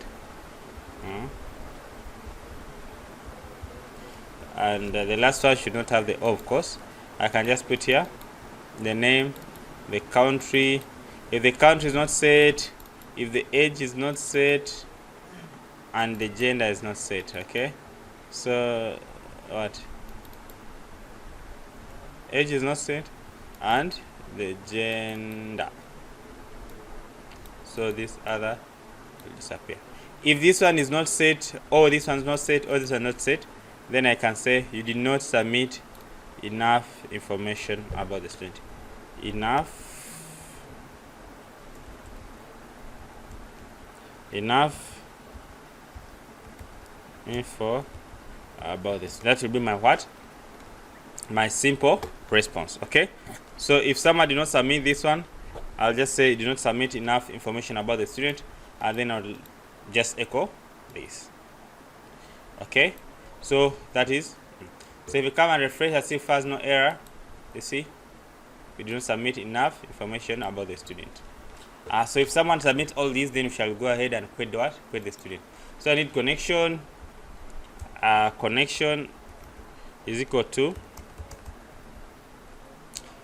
Speaker 1: And the last one should not have the O, of course. I can just put here the name, the country. If the country is not set, if the age is not set, and the gender is not set, okay? So what? Age is not set, and the gender. So this other will disappear. If this one is not set, or this one's not set, or this one not set, then I can say you did not submit enough information about the student. Enough info about this. That will be my what? My simple response. Okay, so if someone did not submit this one, I'll just say do not submit enough information about the student, and then I'll just echo this. Okay, so that is, so if you come and refresh and see if there's no error, you see we do not submit enough information about the student. So if someone submits all these, then we shall go ahead and quit the what? Quit the student. So I need connection. Connection is equal to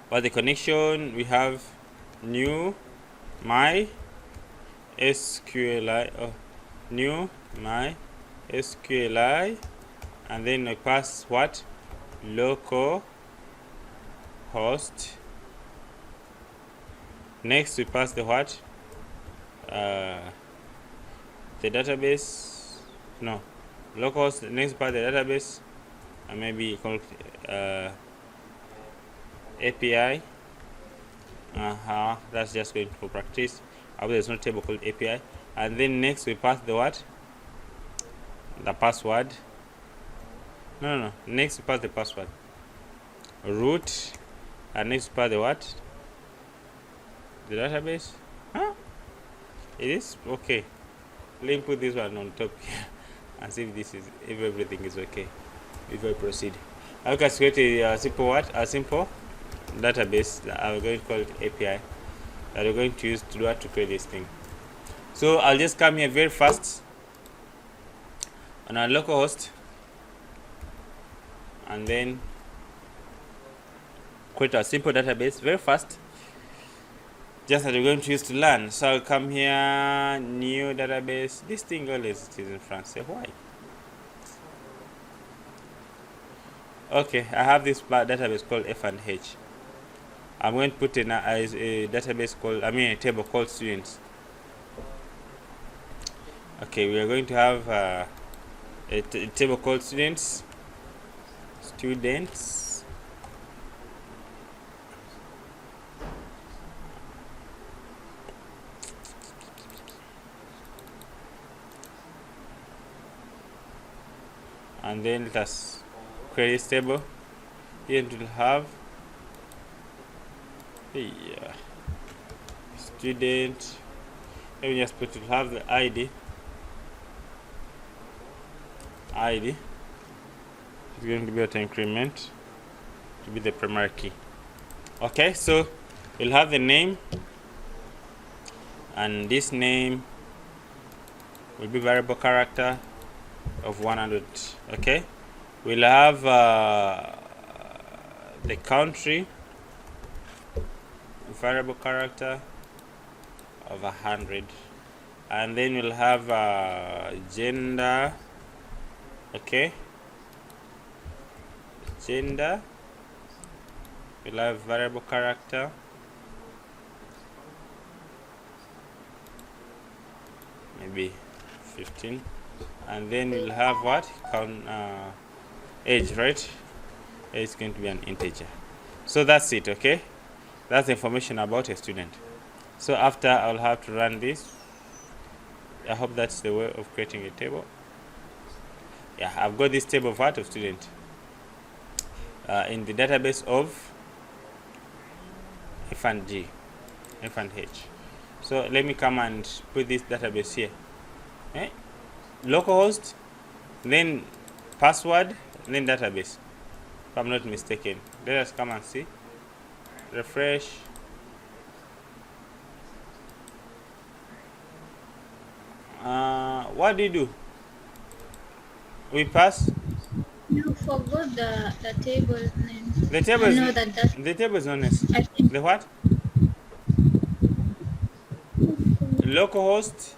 Speaker 1: what? The connection we have new my SQLi, new my SQLi, and then we pass what? Local host. Next we pass the what? The database. No, localhost. Next part the database, and maybe called API. That's just going for practice. There's no table called API. And then next we pass the what? The password. No. Next we pass the password. Root. And next we pass the what? The database. It is okay. Let me put this one on top here and see if everything is okay before I proceed. I can create a simple what? A simple database that I'm going to call it API that we're going to use to do what? To create this thing. So I'll just come here very fast on our localhost, and then create a simple database very fast, just that we're going to use to learn. So I'll come here, new database. This thing always is in France. Say why? Okay, I have this database called F&H. I'm going to put in a database called, a table called students. Okay, we are going to have a table called students. And then let us create this table. Here it will have student. Let me just put it, have the ID. It's going to be auto increment to be the primary key. Okay, so we'll have the name, and this name will be variable character of 100. Okay, we'll have the country, variable character of 100, and then we'll have gender. Okay, gender, we'll have variable character maybe 15, and then we'll have what? Age, right? Age is going to be an integer. So that's it. Okay, that's information about a student. So after, I'll have to run this. I hope that's the way of creating a table. Yeah, I've got this table of what? Of student in the database of F and G, F and H. So let me come and put this database here. Okay? Localhost, then password, then database. If I'm not mistaken. Let us come and see. Refresh. What do you do? We pass.
Speaker 3: You forgot the table name.
Speaker 1: The table
Speaker 3: I
Speaker 1: is
Speaker 3: know that.
Speaker 1: the table is known as
Speaker 3: I think
Speaker 1: the what? Localhost.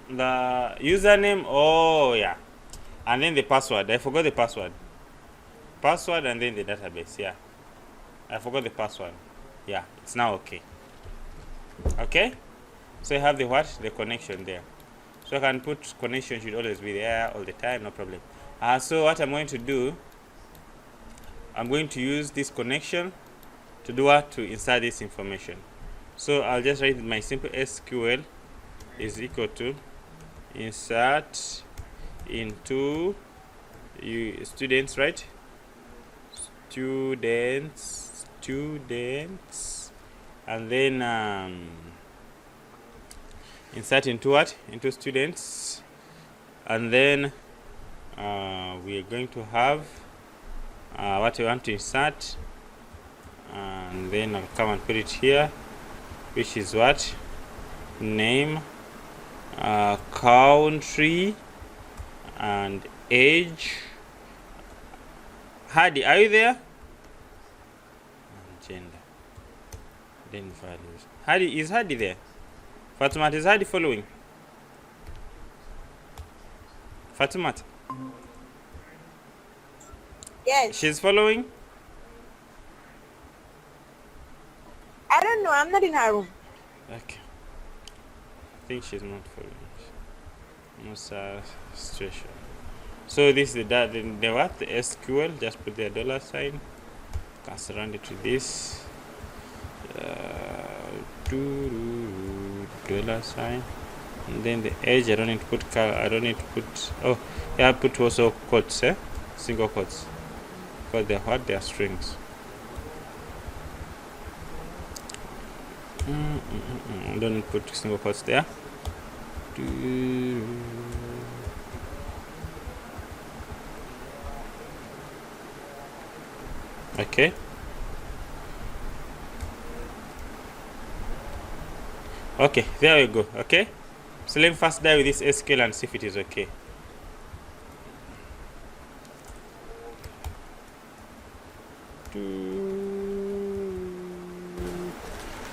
Speaker 1: The username. Oh yeah, and then the password. I forgot the password. Password and then the database. Yeah, I forgot the password. Yeah, it's now okay. Okay, so you have the what? The connection there. So I can put connection should always be there all the time, no problem. So what I'm going to do, I'm going to use this connection to do what? To insert this information. So I'll just write my simple SQL is equal to insert into students, right? Students, and then insert into what? Into students, and then we are going to have what we want to insert, and then I'll come and put it here, which is what? Name, country, and age. Hadi, are you there? And gender, then values. Hadi, is Hadi there? Fatimat, is Hadi following? Fatimat,
Speaker 2: Yes.
Speaker 1: she's following?
Speaker 2: I don't know. I'm not in her room.
Speaker 1: Okay, I think she's not following. No situation. So this is the what? The SQL. Just put the dollar sign. Can surround it with this. Dollar sign. And then the age. I don't need to put. I don't need to put. Oh, yeah. I put also quotes. Single quotes. Because they're what? They are strings. I don't need to put single quotes there. Okay. Okay, there we go. Okay, so let me first die with this SQL and see if it is okay.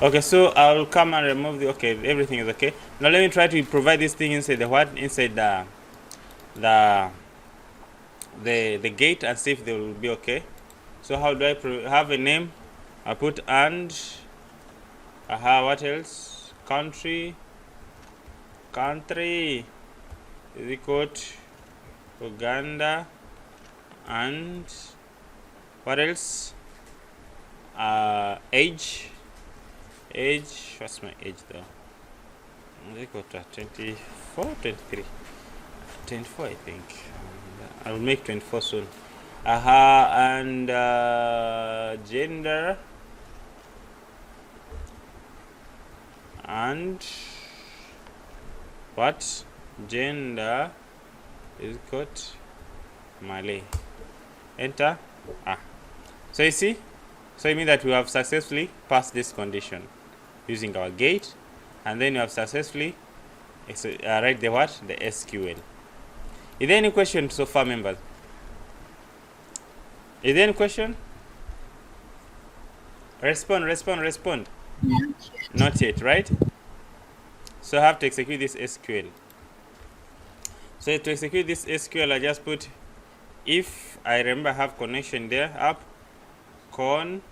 Speaker 1: Okay, so I'll come and remove the. Okay, everything is okay. Now let me try to provide this thing inside the what? Inside the gate and see if they will be okay. So how do I have a name? I put and what else? Country is equal to Uganda, and what else? Age, what's my age though? Is equal to 24, 23, 24 I think. I'll make 24 soon. And gender and what? Gender is equal to Malay. Enter. So you see, so it means that we have successfully passed this condition using our gate, and then we have successfully write the what? The SQL. Is there any question so far, members? Is there any question? Respond. Not yet, right? So I have to execute this SQL. So to execute this SQL, I just put, if I remember I have connection there, up con,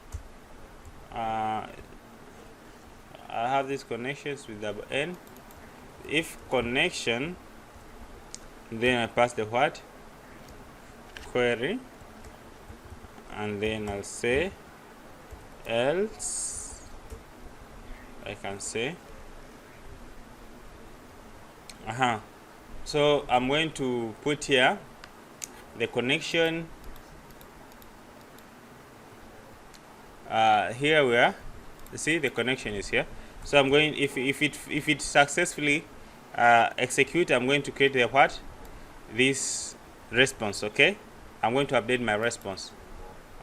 Speaker 1: I have these connections with double N. If connection, then I pass the what? Query. And then I'll say else. I can say So I'm going to put here the connection. Here we are. You see the connection is here. So I'm going, if it successfully execute, I'm going to create the what? This response. Okay, I'm going to update my response.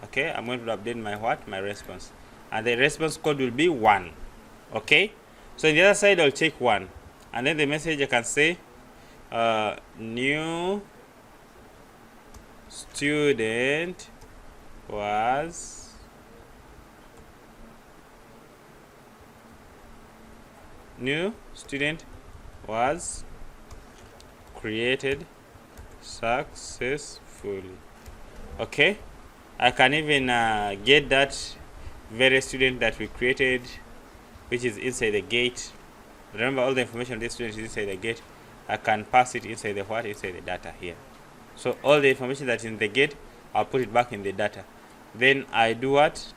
Speaker 1: Okay, I'm going to update my what? My response, and the response code will be 1. Okay, so on the other side I'll check 1, and then the message I can say new student was created successfully. Okay, I can even get that very student that we created, which is inside the gate. Remember, all the information of this student is inside the gate. I can pass it inside the what? Inside the data here. So all the information that's in the gate, I'll put it back in the data. Then I do what?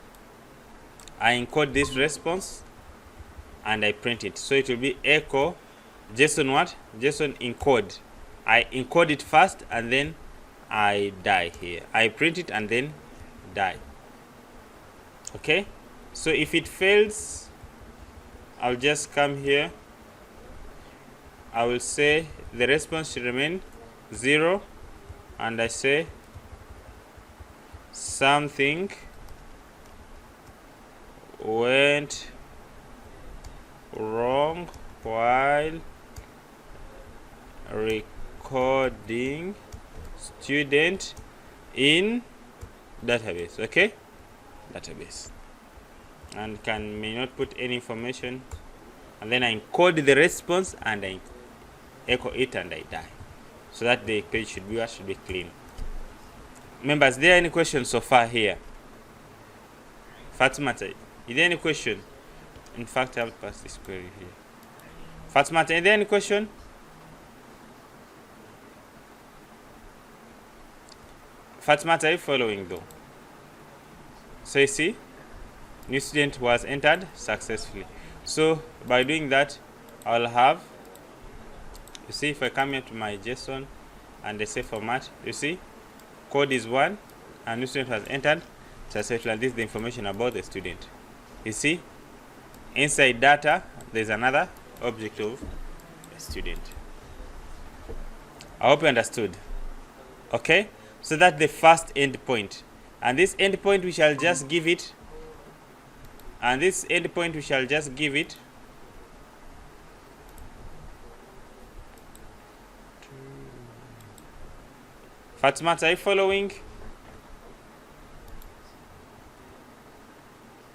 Speaker 1: I encode this response and I print it. So it will be echo JSON what? JSON encode. I encode it first and then I die here. I print it and then die. Okay, so if it fails, I'll just come here. I will say the response should remain 0, and I say something went wrong while recording student in database. Okay, database, and may not put any information, and then I encode the response and I echo it and I die, so that the page should be clean. Members, is there any questions so far here? Fatimata, is there any question? In fact, I'll pass this query here. Fatimata, is there any question? Fatimata, are you following though? So you see, new student was entered successfully. So by doing that, I'll have, you see, if I come here to my JSON and I say format, you see, code is 1 and new student has entered successfully, and this is the information about the student. You see, inside data, there's another object of a student. I hope you understood. Okay, so that's the first endpoint, and this endpoint we shall just give it, Fatma, are you following?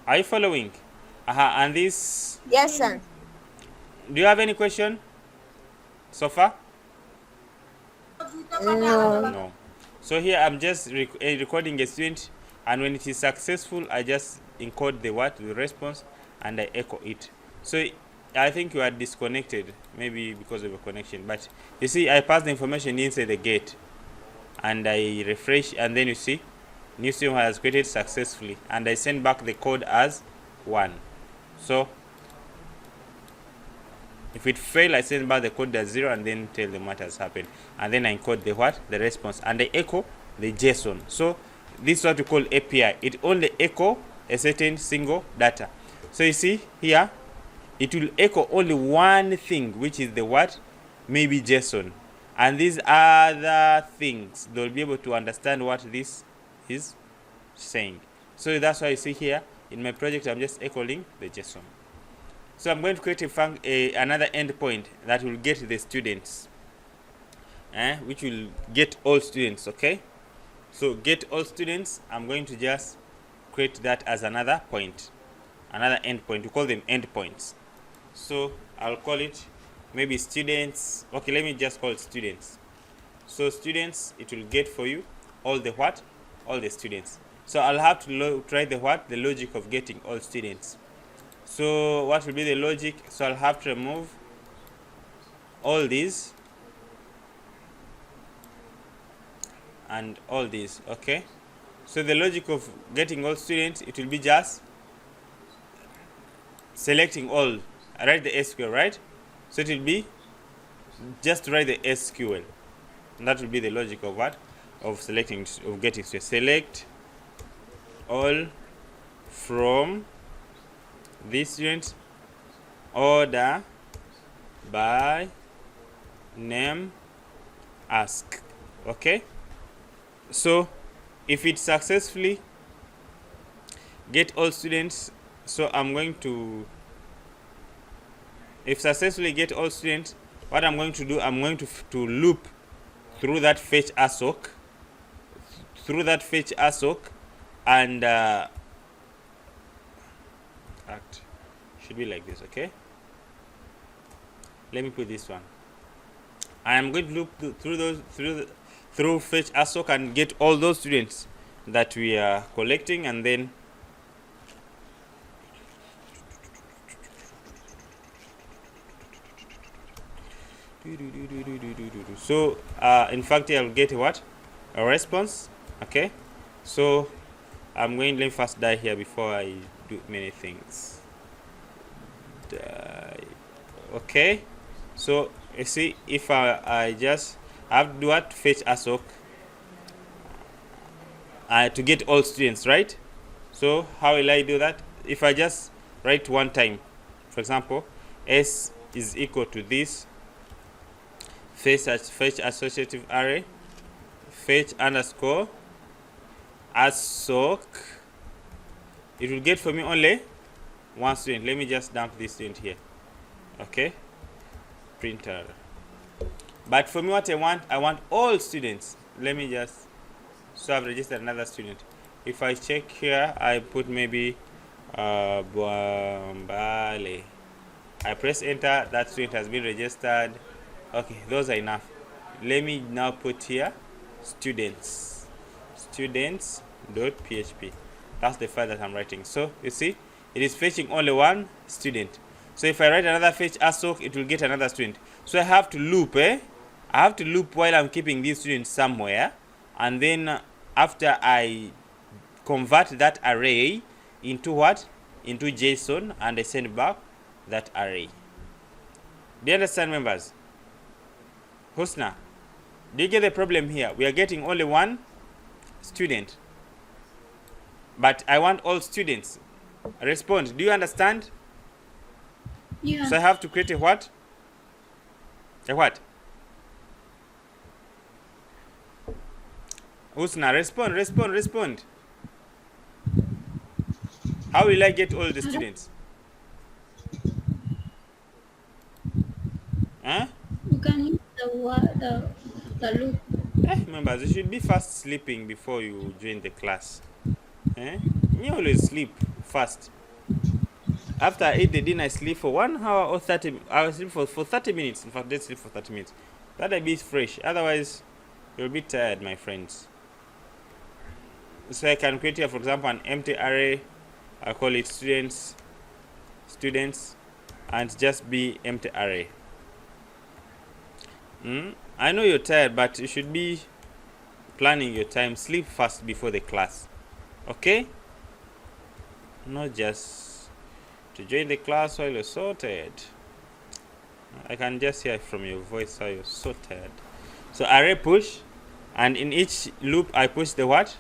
Speaker 1: Are you following? And this...
Speaker 2: Yes, sir.
Speaker 1: Do you have any question so far?
Speaker 2: No.
Speaker 1: No. So here I'm just recording a student, and when it is successful, I just encode the response, and I echo it. So I think you are disconnected, maybe because of a connection. But you see, I pass the information inside the gate, and I refresh, and then you see, new student has created successfully, and I send back the code as 1. So if it fails, I send back the code as 0 and then tell them what has happened, and then I encode the response, and I echo the JSON. So this is what we call API. It only echo a certain single data. So you see here, it will echo only one thing, which is the maybe JSON, and these other things, they'll be able to understand what this is saying. So that's why you see here in my project, I'm just echoing the JSON. So I'm going to create another endpoint that will get the students, which will get all students. Okay, so get all students, I'm going to just create that as another point, another endpoint. We call them endpoints. So I'll call it maybe students. Okay, let me just call it students. So students, it will get for you all the all the students. So I'll have to try the logic of getting all students. So what will be the logic? So I'll have to remove all these and all these. Okay, so the logic of getting all students, it will be just selecting all. I write the SQL, right? So it will be just write the SQL. And that will be the logic of what? Of selecting, of getting to select all from this student, order by name, ask. Okay, so if it successfully get all students, so I'm going to, if successfully get all students, what I'm going to do, I'm going to loop through that fetch ASOC, and act should be like this. Okay, let me put this one. I am going to loop through fetch ASOC and get all those students that we are collecting, and then so in fact I'll get what? A response. Okay, so I'm going to first die here before I do many things. Die. Okay, so you see, if I just have to do what? Fetch ASOC to get all students, right? So how will I do that? If I just write one time, for example, S is equal to this fetch associative array, fetch underscore ASOC, it will get for me only one student. Let me just dump this student here. Okay, printer. But for me, what I want all students. Let me just, so I've registered another student. If I check here, I put maybe Bombale. I press enter, that student has been registered. Okay, those are enough. Let me now put here students.php. That's the file that I'm writing. So you see, it is fetching only one student. So if I write another fetch ASOC, it will get another student. So I have to loop, I have to loop while I'm keeping these students somewhere, and then after I convert that array into what? Into JSON, and I send back that array. Do you understand, members? Husna, do you get the problem here? We are getting only one student, but I want all students. Respond. Do you understand?
Speaker 3: Yeah.
Speaker 1: So I have to create a what? A what? Husna, respond. How will I get all the students? Huh?
Speaker 3: You can use the loop.
Speaker 1: Members, you should be fast sleeping before you join the class. You always sleep fast. After I eat the dinner, I sleep for 1 hour or 30. I will sleep for 30 minutes. In fact, let's sleep for 30 minutes. That I be fresh. Otherwise, you'll be tired, my friends. So I can create here, for example, an empty array. I call it students, and just be empty array. I know you're tired, but you should be planning your time. Sleep fast before the class. Okay? Not just to join the class while you're so tired. I can just hear from your voice how you're so tired. So array push, and in each loop I push the what?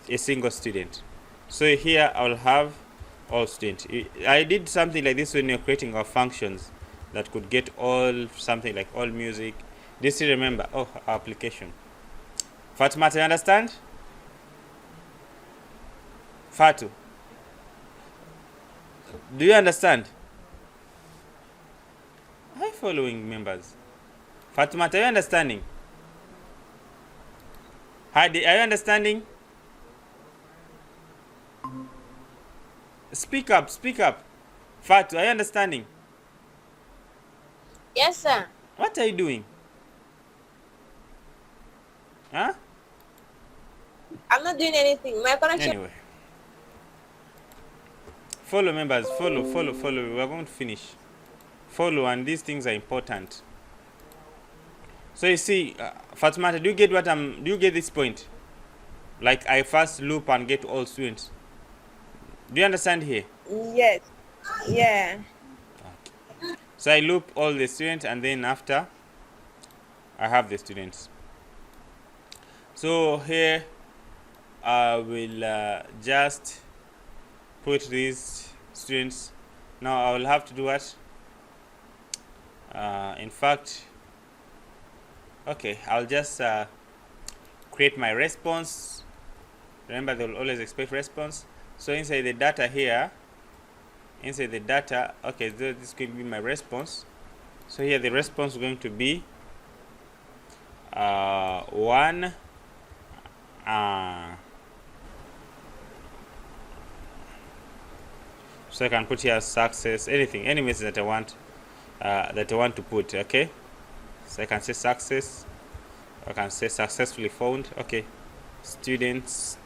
Speaker 1: A single student. So here I'll have all students. I did something like this when you're creating our functions that could get all, something like all music. Do you still remember? Oh, our application. Fatima, do you understand? Fatu, do you understand? Are you following, members? Fatima, are you understanding? Hadi, are you understanding? Speak up. Fatu, are you understanding?
Speaker 2: Yes, sir.
Speaker 1: What are you doing? Huh?
Speaker 2: I'm not doing anything. My connection.
Speaker 1: Anyway. Follow, members. Follow. We're going to finish. Follow, and these things are important. So you see, Fatima, do you get do you get this point? Like I first loop and get all students. Do you understand here?
Speaker 2: Yes. Yeah.
Speaker 1: So I loop all the students, and then after I have the students. So here I will just put these students. Now I will have to do what? In fact, okay, I'll just create my response. Remember, they will always expect response. So inside the data here, inside the data, okay, so this is going to be my response. So here the response is going to be 1 so I can put here success, anything, any message that I want to put. Okay, so I can say success, I can say successfully found. Okay, students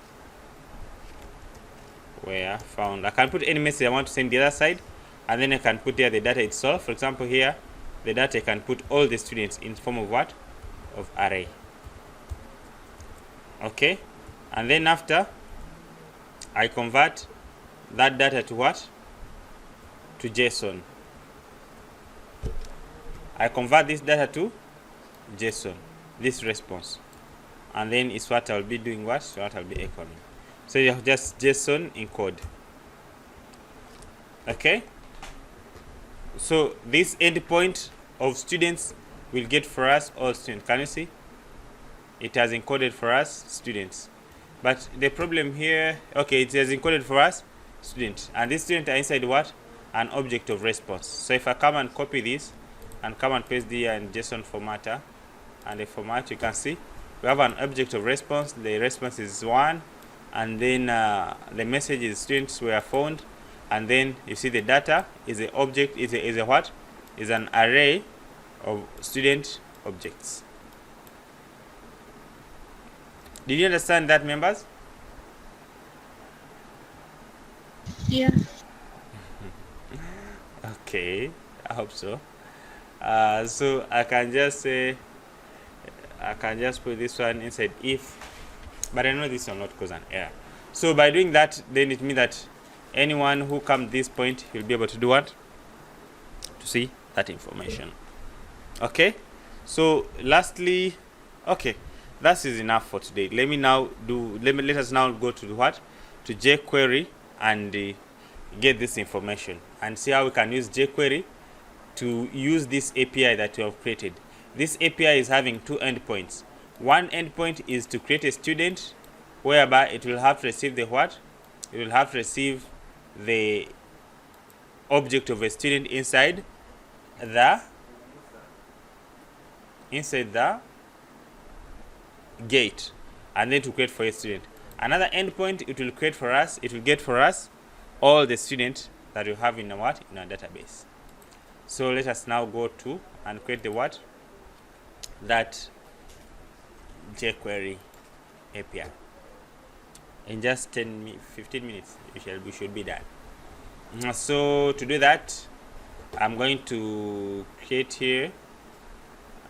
Speaker 1: were found. I can put any message I want to send the other side, and then I can put there the data itself. For example, here the data, I can put all the students in form of what? Of array. Okay, and then after I convert that data to what? To JSON. I convert this data to JSON, this response, and then it's what I'll be doing. What I'll be echoing. So you have just JSON encode. Okay, so this endpoint of students will get for us all students. Can you see? It has encoded for us students, but the problem here, okay, it has encoded for us student, and this student are inside what? An object of response. So if I come and copy this and come and paste here in JSON formatter, and the format, you can see we have an object of response. The response is 1, and then the message is students were found, and then you see the data is an object, is a what? Is an array of student objects. Did you understand that, members?
Speaker 3: Yeah.
Speaker 1: Okay, I hope so. So I can just say, I can just put this one inside if, but I know this will not cause an error. So by doing that, then it means that anyone who comes this point will be able to do what? To see that information. Okay, so lastly, okay, that is enough for today. Let us now go to what? To jQuery and get this information and see how we can use jQuery to use this API that we have created. This API is having 2 endpoints. One endpoint is to create a student, whereby it will have to receive the what? It will have to receive the object of a student inside the gate, and then to create for a student. Another endpoint, it will create for us, it will get for us all the students that we have in our database. So let us now go to and create the what? That jQuery API. In just 15 minutes, we should be done. So to do that, I'm going to create here.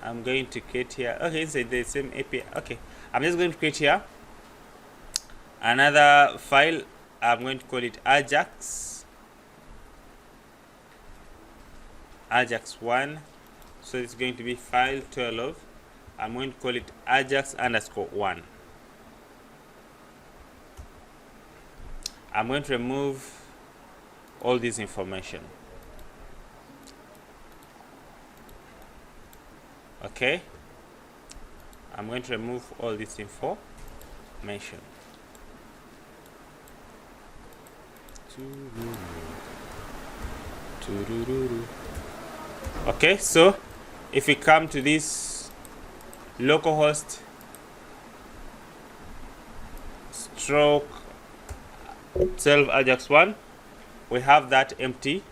Speaker 1: Okay, inside the same API. Okay, I'm just going to create here another file. I'm going to call it AJAX 1. So it's going to be file 12. I'm going to call it AJAX_1. I'm going to remove all this information. Okay, I'm going to remove all this information. Okay, so if we come to this localhost stroke 12 AJAX1, we have that empty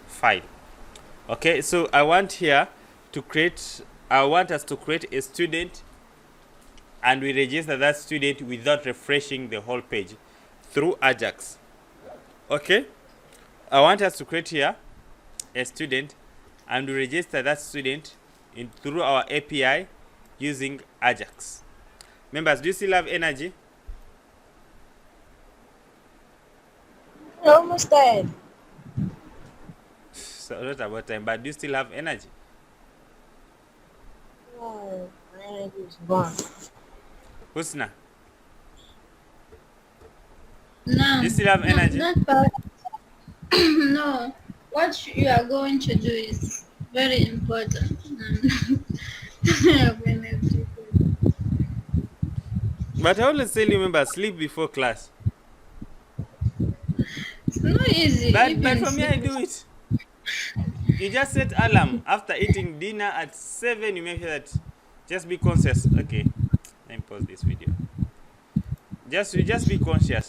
Speaker 1: file. Okay, so I want us to create a student, and we register that student without refreshing the whole page through AJAX. Okay, I want us to create here a student, and we register that student through our API using AJAX. Members, do you still have energy?
Speaker 2: Almost dead.
Speaker 1: it's a lot about time, but do you still have energy?
Speaker 2: No, my energy is gone.
Speaker 1: Husna,
Speaker 3: No,
Speaker 1: do you still have
Speaker 3: no,
Speaker 1: energy?
Speaker 3: that part. No, what you are going to do is very important. When everything-
Speaker 1: But I always tell you, remember, sleep before class.
Speaker 3: It's not easy,
Speaker 1: But
Speaker 3: even
Speaker 1: for me, I
Speaker 3: sleep.
Speaker 1: do it. You just set alarm after eating dinner at 7. You make sure that just be conscious. Okay, let me pause this video. Just be conscious.